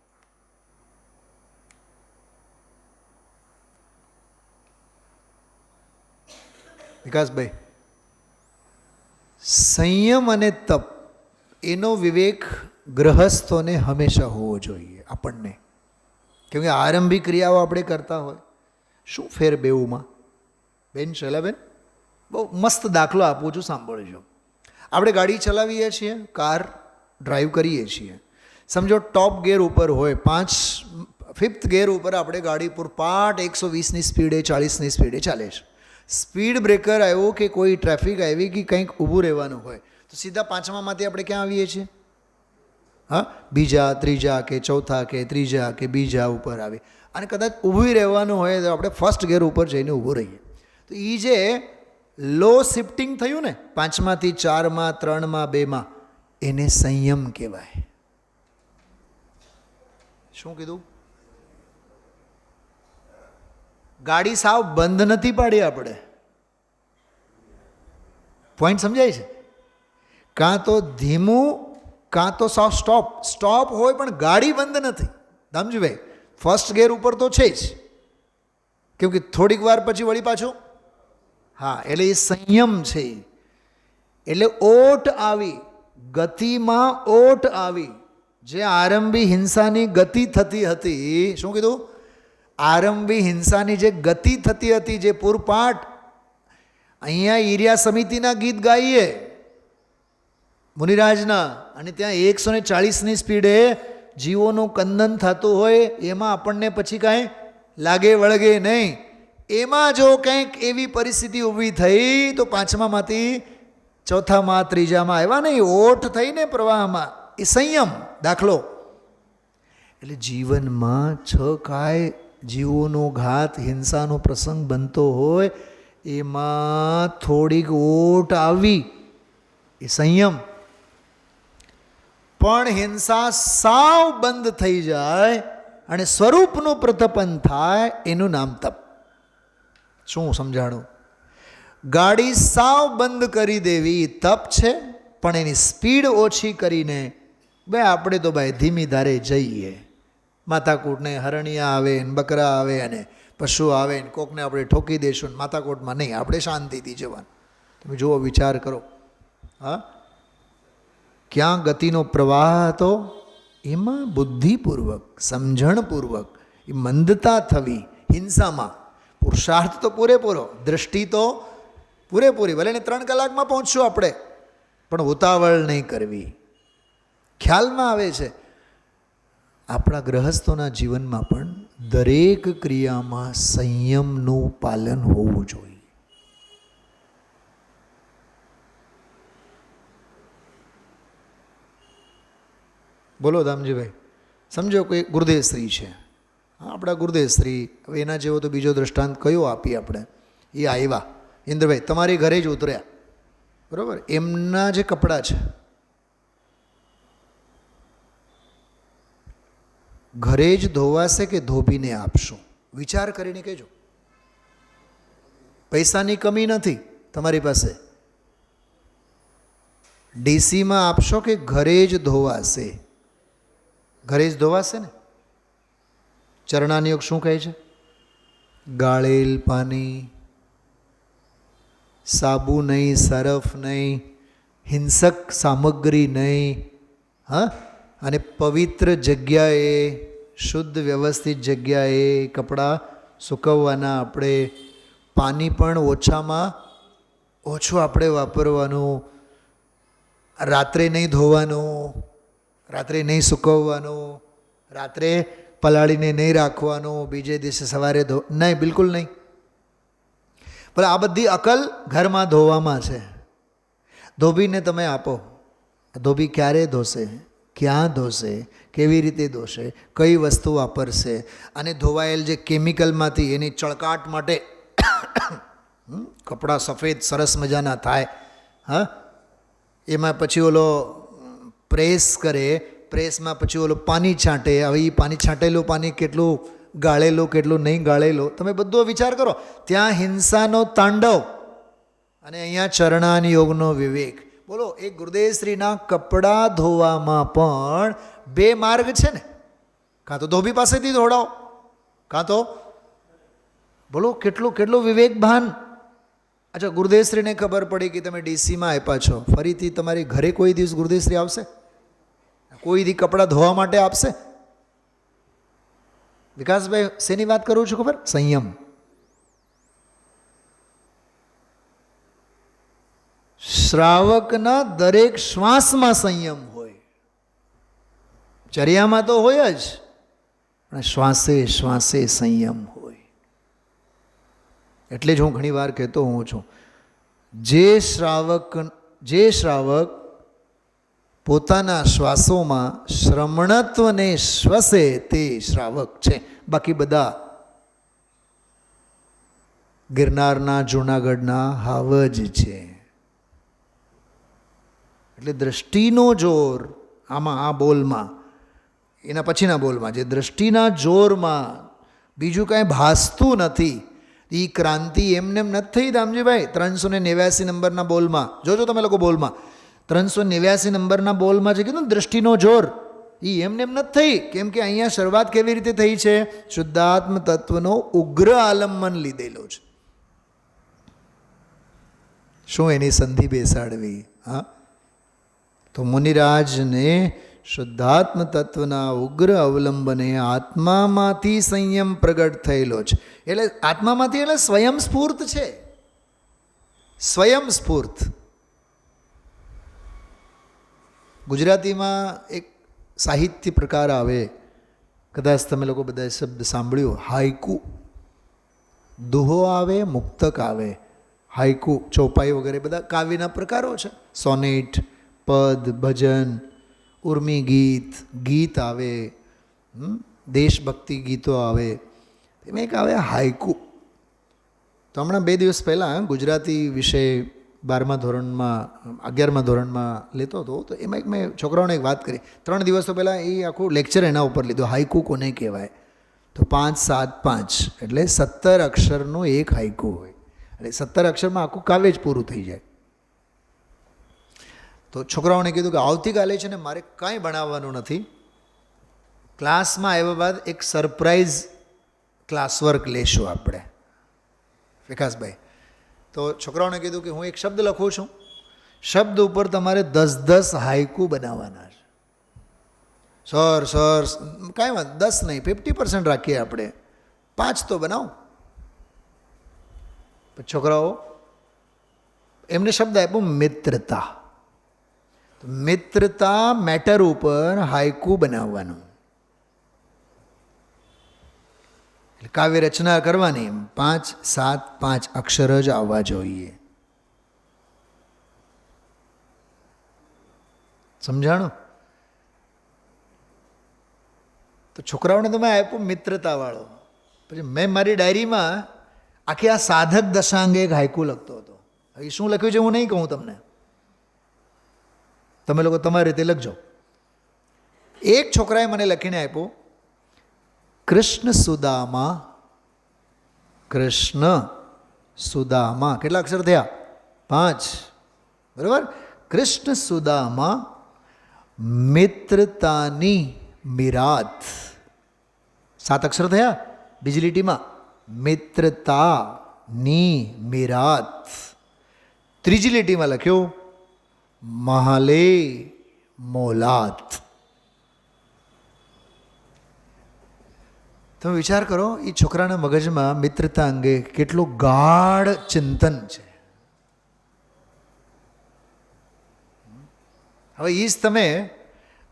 વિકાસભાઈ, સંયમ અને તપ એનો વિવેક ગ્રહસ્થોને હંમેશા હોવો જોઈએ. આપણને કેમકે આરંભિક ક્રિયાઓ આપણે કરતા હોય, શું ફેર બેઉમાં? બેન શૈલાબેન, બહુ મસ્ત દાખલો આપું છું, સાંભળજો. આપણે ગાડી ચલાવીએ છીએ, કાર ડ્રાઈવ કરીએ છીએ. સમજો ટોપ ગેર ઉપર હોય, 5th ગેર ઉપર આપણે ગાડી પૂરપાટ 120ની સ્પીડે, 40ની સ્પીડે ચાલે છે. સ્પીડ બ્રેકર આવ્યો કે કોઈ ટ્રાફિક આવી કે કંઈક ઊભું રહેવાનું હોય તો સીધા 5મામાંથી આપણે ક્યાં આવીએ છીએ? હા, બીજા, ત્રીજા કે ચોથા કે ત્રીજા કે બીજા ઉપર આવી. અને કદાચ ઊભું રહેવાનું હોય તો આપણે ફર્સ્ટ ગેર ઉપર જઈને ઊભું રહીએ. તો એ જે લો શિફ્ટિંગ થયું ને, 5માંથી 4માં, 3માં, 2માં, એને સંયમ કહેવાય. શું કીધું? ગાડી સાવ બંધ નથી પાડી આપણે. પોઈન્ટ સમજાય છે? કાં તો ધીમું, કાં તો સાવ સ્ટોપ હોય, પણ ગાડી બંધ નથી. દામજીભાઈ, ફર્સ્ટ ગેર ઉપર તો છે જ, કેમ કે થોડીક વાર પછી વળી પાછું. હા, એટલે એ સંયમ છે. એટલે ઓટ આવી, ગતિમાં ઓટ આવી. જે આરંભી હિંસાની ગતિ થતી હતી, શું કીધું? આરંભી હિંસાની જે ગતિ થતી હતી, જે પૂરપાટ, અહીંયા ઈર્યા સમિતિના ગીત ગાઈએ મુનિરાજના, અને ત્યાં 140ની સ્પીડે જીવોનું કંદન થતું હોય, એમાં આપણને પછી કાંઈ લાગે વળગે નહીં. એમાં જો કંઈક એવી પરિસ્થિતિ ઊભી થઈ તો 5મામાંથી 4માં, 3જામાં આવ્યા નહીં, ઓઠ થઈને પ્રવાહમાં. એ સંયમ દાખલો. એટલે જીવનમાં કાંઈ જીવોનો ઘાત, હિંસાનો પ્રસંગ બનતો હોય, એમાં થોડીક ઓટ આવી, એ સંયમ. પણ હિંસા સાવ બંધ થઈ જાય અને સ્વરૂપનું પ્રતપન થાય એનું નામ તપ. શું સમજાણું? ગાડી સાવ બંધ કરી દેવી તપ છે, પણ એની સ્પીડ ઓછી કરીને ભાઈ આપણે તો ભાઈ ધીમી ધારે જઈએ. માથાકૂટને હરણિયા આવે ને બકરા આવે અને પશુ આવે ને કોકને આપણે ઠોકી દઈશું ને માથાકૂટમાં નહીં, આપણે શાંતિથી જવાનું. તમે જુઓ, વિચાર કરો. હા, ક્યાં ગતિનો પ્રવાહ હતો? એમાં બુદ્ધિપૂર્વક, સમજણપૂર્વક એ મંદતા થવી. હિંસામાં પુરુષાર્થ તો પૂરેપૂરો, દૃષ્ટિ તો પૂરેપૂરી. ભલે ને 3 કલાકમાં પહોંચશું આપણે, પણ ઉતાવળ નહીં કરવી. ખ્યાલમાં આવે છે. આપણા ગૃહસ્થોના જીવનમાં પણ દરેક ક્રિયામાં સંયમનું પાલન હોવું જોઈએ. બોલો દામજીભાઈ. સમજો કોઈ ગુરુદેવ શ્રી છે, આપણા ગુરુદેવ શ્રી. હવે એના જેવો તો બીજો દ્રષ્ટાંત કયો આપીએ આપણે? એ આવ્યા ઇન્દ્રભાઈ, તમારી ઘરે જ ઉતર્યા, બરાબર? એમના જે કપડાં છે ઘરે જ ધોવાશે કે ધોબીને આપશો? વિચાર કરીને કહેજો. પૈસાની કમી નથી તમારી પાસે. ડીસીમાં આપશો કે ઘરે જ ધોવાશે? ઘરે જ ધોવાશે ને. ચરણાનિયોગ શું કહે છે? ગાળેલ પાણી, સાબુ નહીં, સરફ નહીં, હિંસક સામગ્રી નહીં. હા, અને પવિત્ર જગ્યાએ, શુદ્ધ વ્યવસ્થિત જગ્યાએ કપડાં સૂકવવાના. આપણે પાણી પણ ઓછામાં ઓછું આપણે વાપરવાનું. રાત્રે નહીં ધોવાનું, રાત્રે નહીં સૂકવવાનું, રાત્રે પલાળીને નહીં રાખવાનું, બીજે દિવસે સવારે નહીં, બિલકુલ નહીં. પણ આ બધી અકલ ઘરમાં ધોવામાં છે. ધોબીને તમે આપો, ધોબી ક્યારે ધોશે, ક્યાં ધોશે, કેવી રીતે ધોશે, કઈ વસ્તુ વાપરશે, અને ધોવાયેલ જે કેમિકલમાંથી એની ચળકાટ માટે કપડાં સફેદ સરસ મજાના થાય. હા, એમાં પછી ઓલો પ્રેસ કરે, પ્રેસમાં પછી ઓલું પાણી છાંટે. હવે એ પાણી છાંટેલું પાણી કેટલું ગાળેલું, કેટલું નહીં ગાળેલું, તમે બધો વિચાર કરો. ત્યાં હિંસાનો તાંડવ અને અહીંયા ચરણાન યોગનો વિવેક. બોલો, એક ગુરુદેવશ્રીના કપડાં ધોવામાં પણ 2 માર્ગ છે ને. કાં તો ધોબી પાસેથી ધોડાવો, કાં તો બોલો કેટલું વિવેક ભાન. અચ્છા, ગુરુદેવશ્રીને ખબર પડી કે તમે ડીસીમાં આપ્યા છો, ફરીથી તમારી ઘરે કોઈ દિવસ ગુરુદેવશ્રી આવશે? કોઈ દી કપડાં ધોવા માટે આપશે? વિકાસભાઈ, શેની વાત કરું છું ખબર? સંયમ. શ્રાવકના દરેક શ્વાસમાં સંયમ હોય. ચર્યામાં તો હોય જ, પણ શ્વાસે શ્વાસે સંયમ હોય. એટલે જ હું ઘણી વાર કહેતો હોઉં છું, જે શ્રાવક પોતાના શ્વાસોમાં શ્રમણત્વને શ્વસે તે શ્રાવક છે. બાકી બધા ગિરનારના, જૂનાગઢના હાવ જ છે. એટલે દ્રષ્ટિનો જોર આમાં, આ બોલમાં, એના પછીના બોલમાં, જે દ્રષ્ટિના જોરમાં બીજું કાંઈ ભાસતું નથી. એ ક્રાંતિ એમને એમ નથી થઈ દામજીભાઈ. 389 નંબરના બોલમાં જોજો તમે લોકો. બોલમાં 389 નંબરના બોલમાં જે કીધું દ્રષ્ટિનો જોર, એ એમને એમ નથી થઈ. કેમ કે અહીંયા શરૂઆત કેવી રીતે થઈ છે? શુદ્ધાત્મ તત્વનો ઉગ્ર આલંબન લીધેલો છે. શું એની સંધિ બેસાડવી? હા, તો મુનિરાજને શુદ્ધાત્મ તત્વના ઉગ્ર અવલંબને આત્મામાંથી સંયમ પ્રગટ થયેલો છે. એટલે આત્મામાંથી એટલે સ્વયં સ્ફૂર્ત છે. સ્વયં સ્ફૂર્ત. ગુજરાતીમાં એક સાહિત્ય પ્રકાર આવે, કદાચ તમે લોકો બધા શબ્દ સાંભળ્યો, હાઈકુ. દુહો આવે, મુક્તક આવે, હાઈકુ, ચોપાઈ વગેરે બધા કાવ્યના પ્રકારો છે. સોનેટ, પદ, ભજન, ઉર્મી ગીત, ગીત આવે, દેશભક્તિ ગીતો આવે, એમાં એક આવે હાઈકુ. તો હમણાં 2 દિવસ પહેલાં ગુજરાતી વિશે 12મા ધોરણમાં 11મા ધોરણમાં લેતો હતો, તો એમાં મેં છોકરાઓને એક વાત કરી. 3 દિવસ તો પહેલાં એ આખું લેક્ચર એના ઉપર લીધું, હાઈકુ કોને કહેવાય. તો 5, 7, 5 એટલે 17 અક્ષરનું એક હાઈકુ હોય, એટલે 17 અક્ષરમાં આખું કાવ્ય જ પૂરું થઈ જાય. તો છોકરાઓને કીધું કે આવતીકાલે છે ને મારે કાંઈ ભણાવવાનું નથી, ક્લાસમાં આવ્યા બાદ એક સરપ્રાઈઝ ક્લાસવર્ક લેશું આપણે, વિકાસભાઈ. તો છોકરાઓને કીધું કે હું એક શબ્દ લખું છું, શબ્દ ઉપર તમારે 10 હાઈકુ બનાવવાના છે. સર કાંઈ વાત 10 નહીં, 50% રાખીએ આપણે, 5 તો બનાવો. છોકરાઓ એમને શબ્દ આપ્યો મિત્રતા. મિત્રતા મેટર ઉપર હાઈકુ બનાવવાનું, એટલે કાવ્ય રચના કરવાની. 5, 7, 5 અક્ષર જ આવવા જોઈએ. સમજાણું? તો છોકરાઓને તો મેં આપ્યું મિત્રતા વાળો. પછી મેં મારી ડાયરીમાં આખી આ સાધક દશાંગે એક હાઈકુ લખતો હતો. એ શું લખ્યું છે હું નહીં કહું તમને, તમે લોકો તમારી રીતે લખજો. એક છોકરાએ મને લખીને આપ્યું, કૃષ્ણ સુદામા. કૃષ્ણ સુદામા કેટલા અક્ષર થયા? 5, બરાબર. કૃષ્ણ સુદામા મિત્રતાની મીરાત. 7 અક્ષર થયા બીજી લીટીમાં, મિત્રતાની મીરાત. ત્રીજી લીટીમાં લખ્યું મહાલે મોલાત. તમે વિચાર કરો, એ છોકરાના મગજમાં મિત્રતા અંગે કેટલું ગાઢ ચિંતન છે. હવે એ જ તમે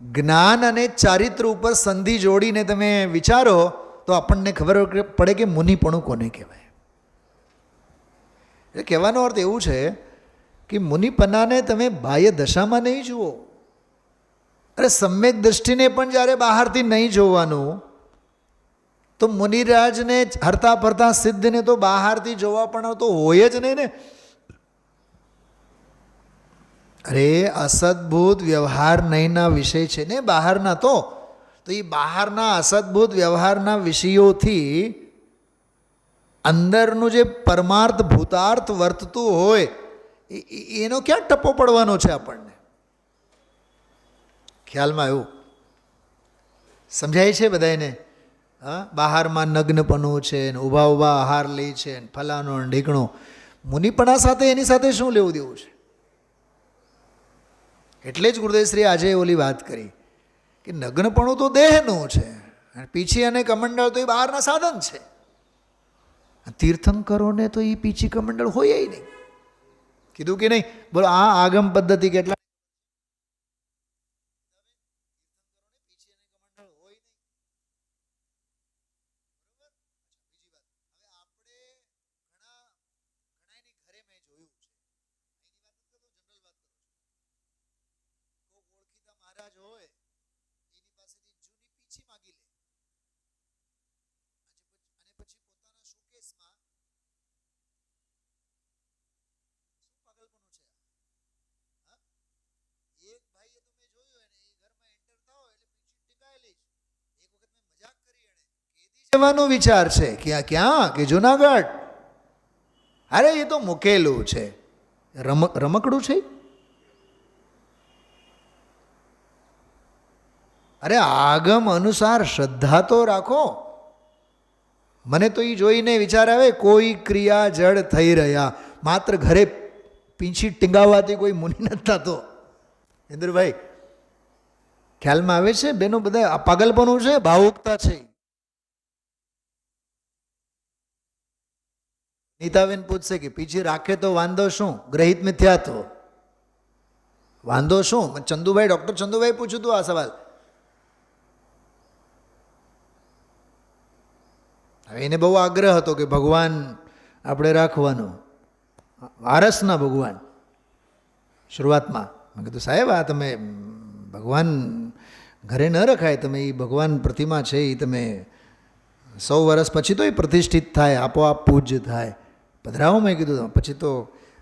જ્ઞાન અને ચારિત્ર ઉપર સંધિ જોડીને તમે વિચારો તો આપણને ખબર પડે કે મુનિપણું કોને કહેવાય. એટલે કહેવાનો અર્થ એવું છે કે મુનિપનાને તમે બાહ્ય દશામાં નહીં જુઓ. અરે સમ્યક દૃષ્ટિને પણ જ્યારે બહારથી નહીં જોવાનું, તો મુનિરાજને હરતા ફરતા સિદ્ધને તો બહારથી જોવા પણ તો હોય જ નહીં ને. અરે અસદભૂત વ્યવહાર નહીંના વિષય છે ને બહારના. તો એ બહારના અસદભૂત વ્યવહારના વિષયોથી અંદરનું જે પરમાર્થ ભૂતાર્થ વર્તતું હોય એનો ક્યાં ટપ્પો પડવાનો છે આપણને? ખ્યાલમાં આવ્યું? સમજાય છે બધાને? હા, બહારમાં નગ્નપણું છે ને ઊભા ઊભા આહાર લે છે ને ફલાનો ઢીકણો. મુનિપણા સાથે એની સાથે શું લેવું દેવું છે? એટલે જ ગુરુદેવશ્રી આજે ઓલી વાત કરી કે નગ્નપણું તો દેહનું છે, પીછી અને કમંડળ તો એ બહારના સાધન છે. તીર્થંકરોને તો એ પીછી કમંડળ હોય નહીં. કીધું કે નહીં? બોલો, આ આગમ પદ્ધતિ કેટલા નો વિચાર છે કે આ ક્યાં? કે જુનાગઢ. અરે એ તો મૂકેલું છે, રમકડું છે. અરે આગમ અનુસાર શ્રદ્ધા તો રાખો. મને તો એ જોઈને વિચાર આવે, કોઈ ક્રિયા જડ થઈ રહ્યા, માત્ર ઘરે પીંછી ટીંગાવવાથી કોઈ મુનિ નથી થતો. ઇન્દ્રભાઈ ખ્યાલમાં આવે છે? બેનો બધા આ પાગલપણું છે, ભાવુકતા છે. નીતાબેન પૂછશે કે પીછી રાખે તો વાંધો શું? ગ્રહિત મિથ્યાત્વ વાંધો શું? ચંદુભાઈ, ડૉક્ટર ચંદુભાઈ પૂછ્યું હતું આ સવાલ. હવે એને બહુ આગ્રહ હતો કે ભગવાન આપણે રાખવાનો, વારસના ભગવાન. શરૂઆતમાં મેં કીધું સાહેબ આ તમે ભગવાન ઘરે ન રખાય, તમે એ ભગવાન પ્રતિમા છે એ તમે 100 વર્ષ પછી તો એ પ્રતિષ્ઠિત થાય, આપોઆપ પૂજ્ય થાય. પધરાવો મેં કીધું. પછી તો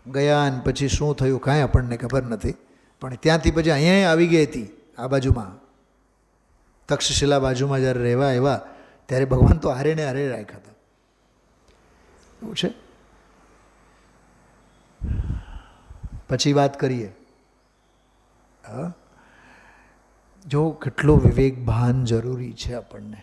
ગયા અને પછી શું થયું કાંઈ આપણને ખબર નથી. પણ ત્યાંથી પછી અહીંયા આવી ગઈ હતી આ બાજુમાં, તક્ષશિલા બાજુમાં જ્યારે રહેવા આવ્યા ત્યારે ભગવાન તો હારે ને હારે રાખ્યા હતા. એવું છે. પછી વાત કરીએ. હા, જો કેટલો વિવેક ભાન જરૂરી છે આપણને.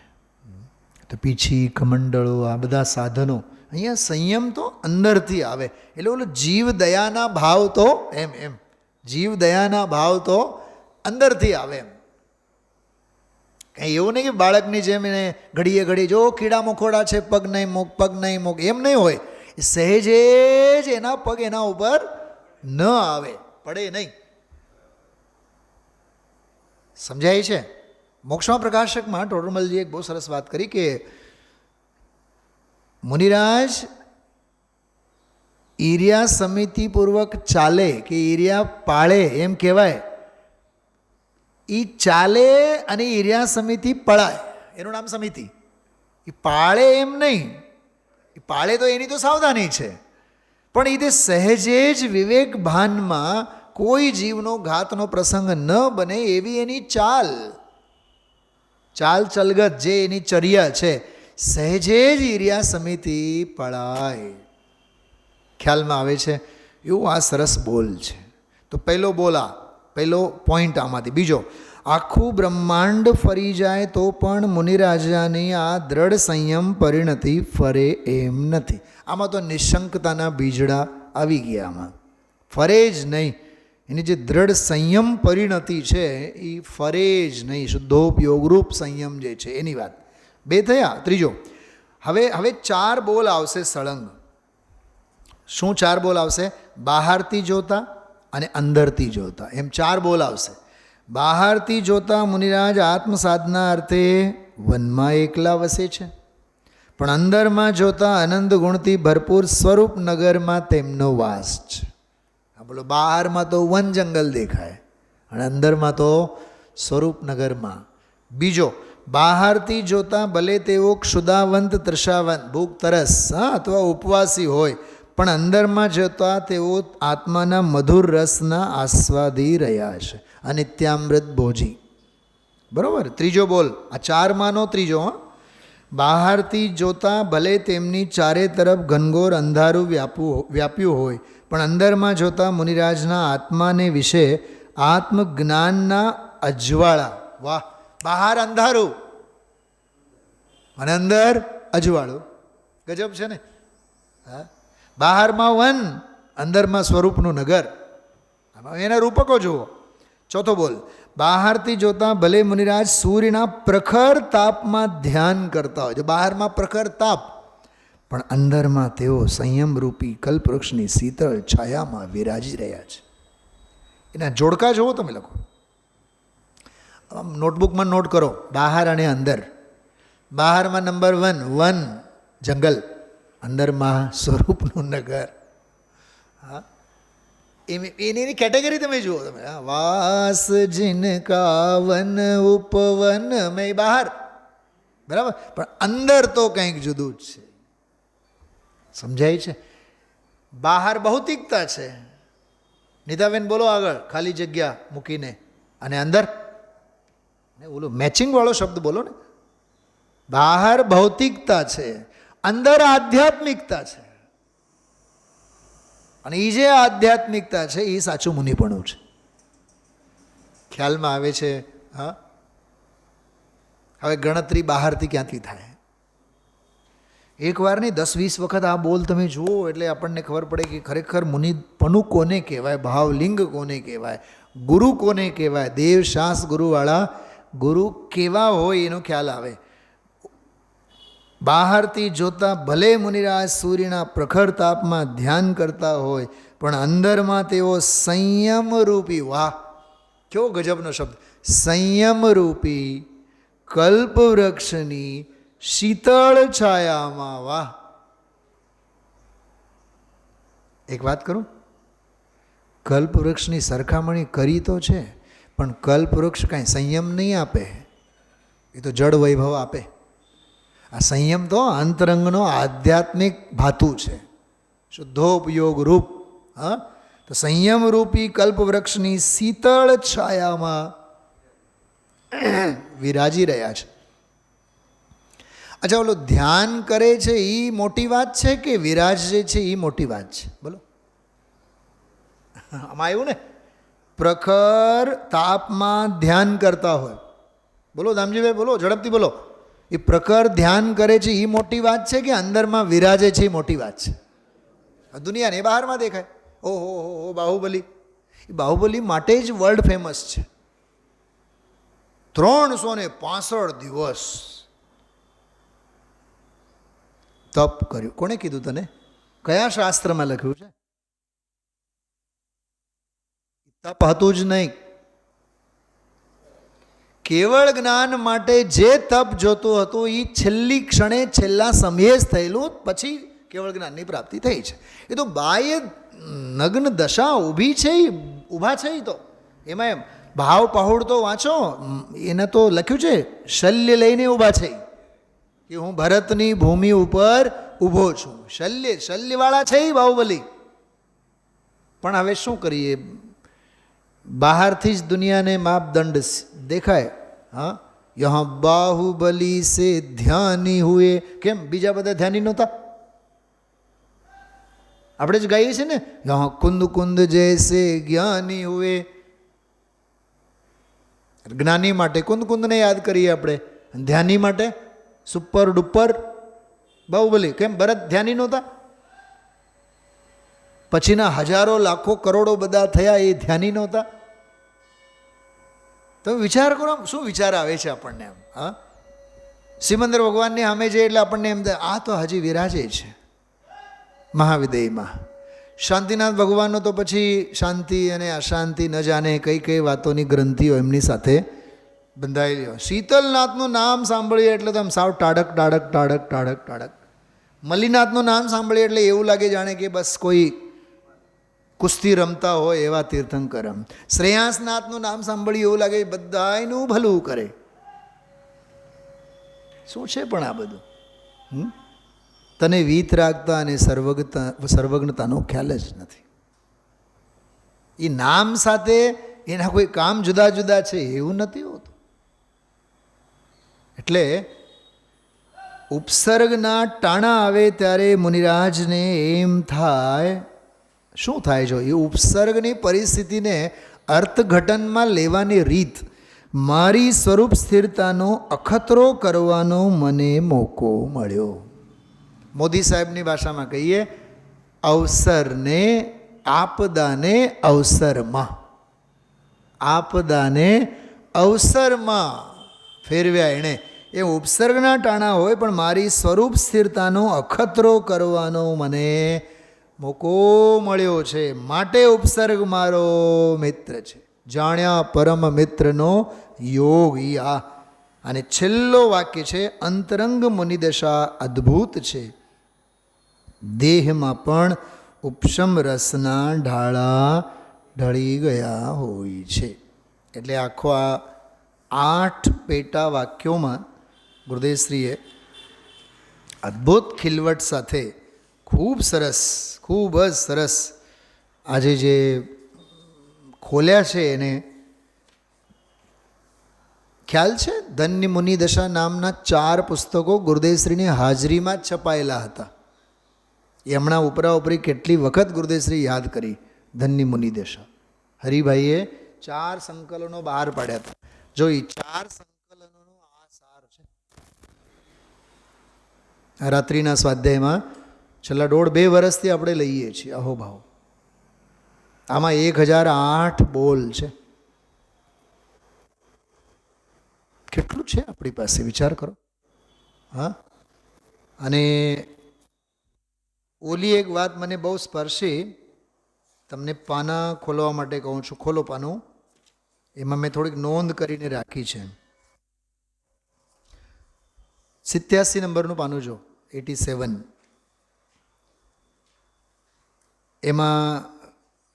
તો પીછી કમંડળો આ બધા સાધનો, અહીંયા સંયમ તો અંદરથી આવે. એટલે ઓલો જીવ દયાના ભાવ તો એમ જીવ દયાના ભાવ તો અંદરથી આવે. એમ કંઈ એવું નહીં કે બાળકની જેમ એને ઘડીએ ઘડી જો કીડા મકોડા છે પગ નહીં મૂક પગ નહીં મૂક, એમ નહીં હોય. સહેજે જ એના પગ એના ઉપર ન આવે, પડે નહીં. સમજાય છે? મોક્ષમાં પ્રકાશકમાં ટોડરમલજીએ એક બહુ સરસ વાત કરી કે મુનિરાજ ઈર્યા સમિતિપૂર્વક ચાલે કે ઈર્યા પાળે એમ કહેવાય. એ ચાલે અને ઈર્યા સમિતિ પળાય, એનું નામ સમિતિ. એ પાળે એમ નહીં, એ પાળે તો એની તો સાવધાની છે, પણ એ તે સહેજે જ વિવેક ભાનમાં કોઈ જીવનો ઘાતનો પ્રસંગ ન બને એવી એની ચાલ ચલગત જે એની ચર્યા છે, સહેજે જ ઈર્યા સમિતિ પળાય. ખ્યાલમાં આવે છે? એવું આ સરસ બોલ છે. તો પહેલો પહેલો પોઈન્ટ આમાંથી. બીજો, આખું બ્રહ્માંડ ફરી જાય તો પણ મુનિરાજાની આ દ્રઢ સંયમ પરિણતિ ફરે એમ નથી. આમાં તો નિશંકતાના બીજડા આવી ગયા. આમાં ફરે જ નહીં. એની જે દ્રઢ સંયમ પરિણતિ છે એ ફરે જ નહીં. શુદ્ધોપયોગરૂપ સંયમ જે છે એની વાત. 2 થયા. ત્રીજો, હવે 4 બોલ આવશે સળંગ. શું 4 બોલ આવશે? બહારથી જોતા અને અંદરથી જોતા, એમ 4 બોલ આવશે. બહારથી જોતા મુનિરાજ આત્મ સાધના અર્થે વનમાં એકલા વસે છે, પણ અંદરમાં જોતા આનંદ ગુણથી ભરપૂર સ્વરૂપ નગરમાં તેમનો વાસ છે. બોલો, બહારમાં તો વન જંગલ દેખાય અને અંદરમાં તો સ્વરૂપનગરમાં. બીજો, બહારથી જોતા ભલે તેઓ ક્ષુદાવંત ત્રષાવંત ભૂખ તરસ અથવા ઉપવાસી હોય, પણ અંદરમાં જોતા તેઓ આત્માના મધુર રસના આસ્વાદી રહ્યા છે, અનિત્યામૃત ભોજી. બરાબર? ત્રીજો બોલ, આ 4માંનો ત્રીજો. બહારથી જોતા ભલે તેમની ચારે તરફ ઘનઘોર અંધારું વ્યાપ્યું હોય, પણ અંદરમાં જોતા મુનિરાજના આત્માને વિશે આત્મજ્ઞાનના અજવાળા. વાહ! બહાર અંધારું અને અંદર અજવાળું. ગજબ છે ને? હા, બહારમાં વન, અંદરમાં સ્વરૂપનું નગર. એના રૂપકો જુઓ. ચોથો બોલ, બહારથી જોતા ભલે મુનિરાજ સૂર્યના પ્રખર તાપમાં ધ્યાન કરતા હોય, જો બહારમાં પ્રખર તાપ, પણ અંદરમાં તેઓ સંયમરૂપી કલ્પવૃક્ષની શીતળ છાયામાં વિરાજી રહ્યા છે. એના જોડકા જુઓ તમે લખો, નોટબુકમાં નોટ કરો, બહાર અને અંદર. બહારમાં નંબર 1 વન જંગલ, અંદરમાં સ્વરૂપનું નગર. હા, એની કેટેગરી તમે જુઓ. તમે વાસ જિનકા વન ઉપવન મેં બહાર, બરાબર, પણ અંદર તો કંઈક જુદું જ છે. સમજાય છે? બહાર ભૌતિકતા છે. નીતાબેન બોલો આગળ, ખાલી જગ્યા મૂકીને. અને અંદર ઓલો મેચિંગ વાળો શબ્દ બોલો ને. બહાર ભૌતિકતા છે, અંદર આધ્યાત્મિકતા છે. અને એ જે આધ્યાત્મિકતા છે એ સાચું મુનિપણું છે. ખ્યાલમાં આવે છે? હા. હવે ગણતરી બહારથી ક્યાંથી થાય? એકવાર નહીં 10-20 વખત આ બોલ તમે જુઓ એટલે આપણને ખબર પડે કે ખરેખર મુનિપણું કોને કહેવાય, ભાવલિંગ કોને કહેવાય, ગુરુ કોને કહેવાય, દેવ શાસ ગુરુવાળા ગુરુ કેવા હોય એનો ખ્યાલ આવે. બહારથી જોતા ભલે મુનિરાજ સૂર્યના પ્રખર તાપમાં ધ્યાન કરતા હોય, પણ અંદરમાં તેઓ સંયમરૂપી, વાહ કેવો ગજબનો શબ્દ, સંયમરૂપી કલ્પવૃક્ષની શીતળ છાયામાં. વાહ! એક વાત કરું, કલ્પવૃક્ષની સરખામણી કરી તો છે, પણ કલ્પવૃક્ષ કાંઈ સંયમ નહીં આપે, એ તો જળ વૈભવ આપે. આ સંયમ તો અંતરંગનો આધ્યાત્મિક ભાતુ છે, શુદ્ધોપયોગ રૂપ. હા, તો સંયમ રૂપી કલ્પવૃક્ષની શીતળ છાયામાં વિરાજી રહ્યા છે. અચ્છા, ઓલો ધ્યાન કરે છે એ મોટી વાત છે કે વિરાજ જે છે એ મોટી વાત છે? બોલો. આમાં આવ્યું ને, પ્રખર તાપમાં ધ્યાન કરતા હોય. બોલો દામજીભાઈ, બોલો ઝડપથી બોલો. એ પ્રખર ધ્યાન કરે છે એ મોટી વાત છે કે અંદરમાં વિરાજે છે એ મોટી વાત છે? દુનિયાને બહારમાં દેખાય. ઓહો બાહુબલી, એ બાહુબલી માટે જ વર્લ્ડ ફેમસ છે. 365 દિવસ તપ કર્યું. કોણે કીધું તને? કયા શાસ્ત્રમાં લખ્યું છે? તપ હતું જ નહીં. કેવળ જ્ઞાન માટે જે તપ જોતું હતું એ છેલ્લી ક્ષણે છેલ્લા સમયે જ થયેલું, પછી કેવળ જ્ઞાનની પ્રાપ્તિ થઈ છે. એ તો બાહ્ય નગ્ન દશા ઊભી છે, ઊભા છે. એ તો એમાં એમ ભાવ પહોળ તો વાંચો, એને તો લખ્યું છે શલ્ય લઈને ઊભા છે કે હું ભરતની ભૂમિ ઉપર ઊભો છું. શલ્યવાળા છે એ બાહુબલી. પણ હવે શું કરીએ, બહારથી જ દુનિયાને માપદંડ દેખાય. હા, યહાં બાહુબલી સે ધ્યાની હુએ. કેમ બીજા બધા ધ્યાની નહોતા? આપણે જ ગાઈએ છીએ ને, યહાં કુંદ કુંદ જૈસે જ્ઞાની હુએ. જ્ઞાની માટે કુંદ કુંદને યાદ કરીએ આપણે, ધ્યાની માટે સુપર ડુપર બાહુબલી. કેમ ભરત ધ્યાની નહોતા? પછીના હજારો લાખો કરોડો બધા થયા એ ધ્યાની નહોતા? તમે વિચાર કરો, શું વિચાર આવે છે આપણને એમ? હા, સિમંદર ભગવાનની સામે છે એટલે આપણને એમ થાય આ તો હજી વિરાજે છે મહાવિદયમાં. શાંતિનાથ ભગવાનનો તો પછી શાંતિ અને અશાંતિ ન જાણે કઈ કઈ વાતોની ગ્રંથિઓ એમની સાથે બંધાયેલી હોય. શીતલનાથનું નામ સાંભળીએ એટલે તો આમ સાવ ટાઢક ટાઢક ટાઢક ટાઢક ટાઢક. મલ્લીનાથનું નામ સાંભળીએ એટલે એવું લાગે જાણે કે બસ કોઈ કુસ્તી રમતા હોય એવા તીર્થંકર. શ્રેયાસનાથનું નામ સાંભળીએ એવું લાગે બધાયનું ભલું કરે. શું છે પણ આ બધું? તને વીત રાખતા અને સર્વજ્ઞતાનો ખ્યાલ જ નથી. એ નામ સાથે એના કોઈ કામ જુદા જુદા છે એવું નથી હોતું. એટલે ઉપસર્ગના ટાણા આવે ત્યારે મુનિરાજને એમ થાય, શું થાય? જો એ ઉપસર્ગની પરિસ્થિતિને અર્થઘટનમાં લેવાની રીત, મારી સ્વરૂપ સ્થિરતાનો અખતરો કરવાનો મને મોકો મળ્યો. મોદી સાહેબની ભાષામાં કહીએ, અવસરને આપદાને અવસરમાં, આપદાને અવસરમાં ફેરવ્યા એણે. એ ઉપસર્ગના ટાણા હોય પણ મારી સ્વરૂપ સ્થિરતાનો અખતરો કરવાનો મને મોકો મળ્યો છે. માટે ઉપસર્ગ મારો મિત્ર છે. જાણ્યા પરમ મિત્રનો યોગ ઈ આ. અને છેલ્લો વાક્ય છે, અંતરંગ મુનિદશા અદ્ભુત છે, દેહમાં પણ ઉપશમ રસના ઢાળા ઢળી ગયા હોય છે. એટલે આખો આ 8 પેટા વાક્યોમાં ગુરુદેવશ્રીએ અદ્ભુત ખીલવટ સાથે ખૂબ સરસ, ખૂબ જ સરસ આજે જે ખોલ્યા છે એને ખ્યાલ છે. ધન્ય મુનિ દશા નામના 4 પુસ્તકો ગુરુદેવશ્રીની હાજરીમાં જ છપાયેલા હતા. એ હમણાં ઉપરાઉપરી કેટલી વખત ગુરુદેવશ્રી યાદ કરી ધન્ય મુનિ દશા. હરિભાઈએ 4 સંકલનો બહાર પાડ્યા હતા. જો એ 4 સંકલનોનો આ સાર છે. રાત્રિના સ્વાધ્યાયમાં છેલ્લા 1.5-2 વર્ષથી આપણે લઈએ છીએ અહોભાવ. આમાં 1008 બોલ છે. કેટલું છે આપણી પાસે, વિચાર કરો. હા, અને ઓલી એક વાત મને બહુ સ્પર્શી. તમને પાના ખોલવા માટે કહું છું, ખોલો પાનું. એમાં મેં થોડીક નોંધ કરીને રાખી છે. 87 નંબરનું પાનું જો, 87. એમાં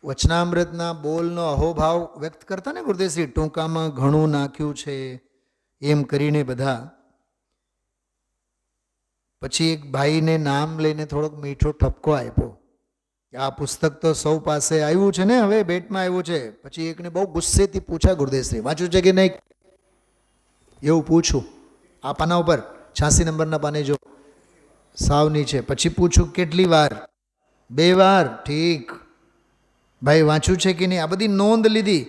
વચનામૃતના બોલનો અહોભાવ વ્યક્ત કરતા ને ગુરુદેવશ્રી, ટૂંકામાં ઘણું નાખ્યું છે એમ કરીને બધા. પછી એક ભાઈને નામ લઈને થોડોક મીઠો ઠપકો આપ્યો. આ પુસ્તક તો સૌ પાસે આવ્યું છે ને, હવે ભેટમાં આવ્યું છે. પછી એકને બહુ ગુસ્સેથી પૂછ્યા ગુરુદેવશ્રી, વાંચ્યું છે કે નહીં? એવું પૂછું આ પાના ઉપર 86 નંબરના પાને જો સાવ નીચે. પછી પૂછું કેટલી વાર? 2 વાર. ઠીક ભાઈ, વાંચ્યું છે કે નહીં? આ બધી નોંધ લીધી.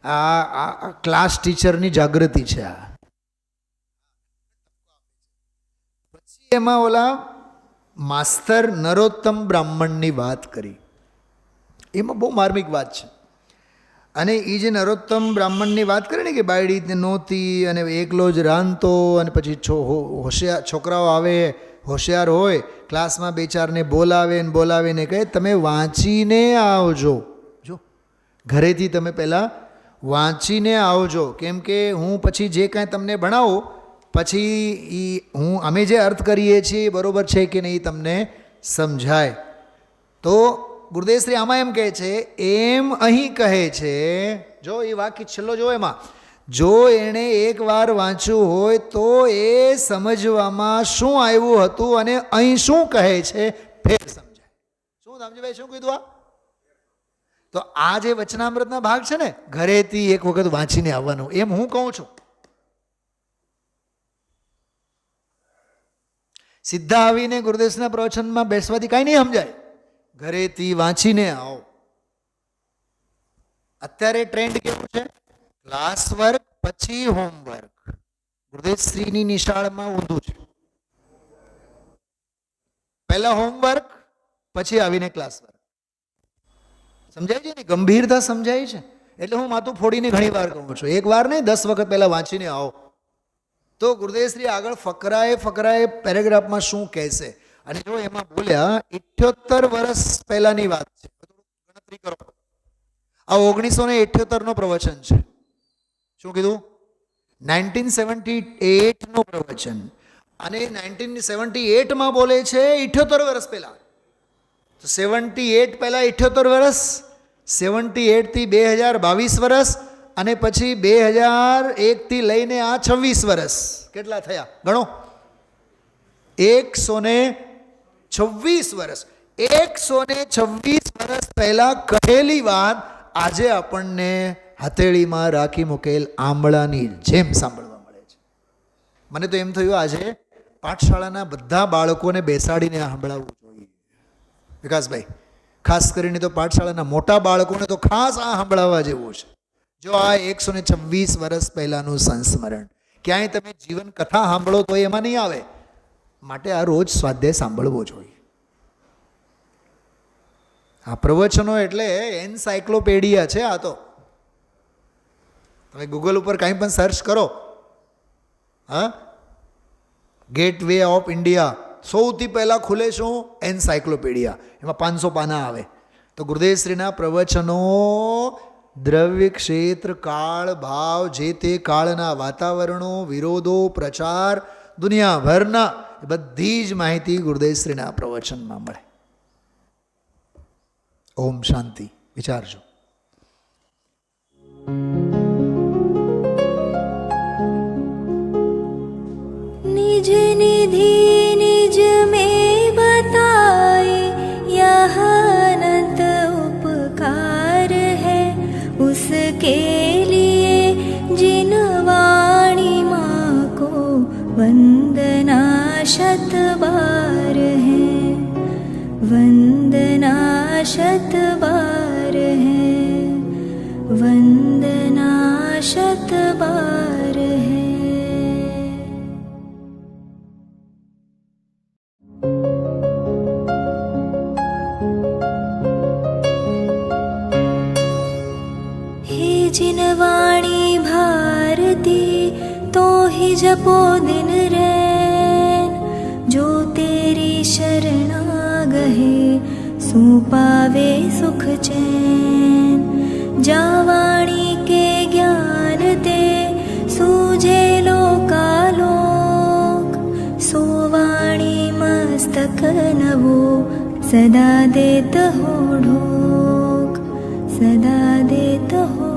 આ ક્લાસ ટીચરની જાગૃતિ છે આ. પછી એમાં ઓલા માસ્તર નરોત્તમ બ્રાહ્મણની વાત કરી. એમાં બહુ માર્મિક વાત છે. અને એ જે નરોત્તમ બ્રાહ્મણની વાત કરી ને કે બાયડી નહોતી અને એકલો જ રાંધતો, અને પછી હોશિયાર છોકરાઓ આવે, હોશિયાર હોય, ક્લાસમાં 2-4ને બોલાવીને કહે તમે વાંચીને આવજો. જો ઘરેથી તમે પહેલાં વાંચીને આવજો, કેમ કે હું પછી જે કાંઈ તમને ભણાવું પછી અમે જે અર્થ કરીએ છીએ બરાબર છે કે નહીં તમને સમજાય. તો ગુરુદેવશ્રી આમાં એમ કહે છે, એમ અહીં કહે છે. જો એ વાક્ય છેલ્લો જો, એમાં જો એણે એકવાર વાંચ્યું હોય તો એ સમજવામાં શું આવ્યું હતું અને અહીં શું કહે છે ફેર સમજાય. શું સમજભાઈ, શું કીધું આ? તો આ જે વચનામૃતના ભાગ છે ને, ઘરેથી એક વખત વાંચીને આવવાનું, એમ હું કહું છું. સીધા આવીને ગુરુદેવના પ્રવચનમાં બેસવાથી કાંઈ નહીં સમજાય. ઘરેથી વાંચીને આવો. અત્યારે ટ્રેન્ડ કેવું છે? ક્લાસ વર્ક પછી હોમવર્ક. ગુરુદેવશ્રીની નિશાળમાં ઊંધું છે. પહેલા હોમવર્ક પછી આવીને ક્લાસ વર્ક. સમજાય છે ને? ગંભીરતા સમજાય છે. એટલે હું માથું ફોડીને ઘણી વાર કહું છું, એક વાર નહીં 10 વખત પહેલા વાંચીને આવો. તો ગુરુદેવશ્રી આગળ ફકરાએ પેરેગ્રાફમાં શું કહેશે. અને જો એમાં બોલ્યા 78 વર્ષ પહેલાની વાત છે, ગણતરી કરો. આ 1978 નો પ્રવચન છે. શું કીધું? 1978 નો પ્રવચન. અને 1978માં બોલે છે 78 વર્ષ પહેલા. તો 78 પહેલા 78 વર્ષ, 78 થી 2022 વર્ષ, અને પછી 2001 થી લઈને આ 26 વર્ષ. કેટલા થયા ગણો? 126 વર્ષ. 126 વર્ષ પહેલા કહેલી વાત આજે આપણને હથેળીમાં રાખી મૂકેલ આંબળાની જેમ સાંભળવા મળે છે. મને તો એમ થયું આજે પાઠશાળાના બધા બાળકોને બેસાડીને સાંભળાવવું જોઈએ. વિકાસભાઈ, ખાસ કરીને તો પાઠશાળાના મોટા બાળકોને તો ખાસ આ સાંભળાવવા જેવું છે. જો આ 126 વર્ષ પહેલાનું સંસ્મરણ, ક્યાંય તમે જીવન કથા સાંભળો તો એમાં નહીં આવે. માટે આ રોજ સ્વાધ્યાય સાંભળવો જોઈએ. આ પ્રવચનો એટલે એન્સાઇક્લોપીડિયા છે. આ તો તમે ગૂગલ ઉપર કાંઈ પણ સર્ચ કરો, હા, ગેટવે ઓફ ઇન્ડિયા, સૌથી પહેલાં ખુલે શું? એન્સાઇક્લોપીડિયા. એમાં 500 પાના આવે. તો ગુરુદેવશ્રીના પ્રવચનો દ્રવ્ય, ક્ષેત્ર, કાળ, ભાવ, જે તે કાળના વાતાવરણો, વિરોધો, પ્રચાર, દુનિયાભરના બધી જ માહિતી ગુરુદેવશ્રીના પ્રવચનમાં મળે. ઓમ શાંતિ. વિચારજો. निज निधि निज में बताए यह अनंत उपकार है उसके लिए जिन वाणी माँ को वंदना शत बार है, वंदना शत बार है, वंदना शत बार है. जिन वाणी भारती तो ही जपो दिन रैन, जो तेरी शरणा गहे सो पावे सुख चैन. जा वाणी के ज्ञान ते सूझे लोकालोक, सो वाणी मस्तक नवो सदा देत हो ढोक, सदा देत हो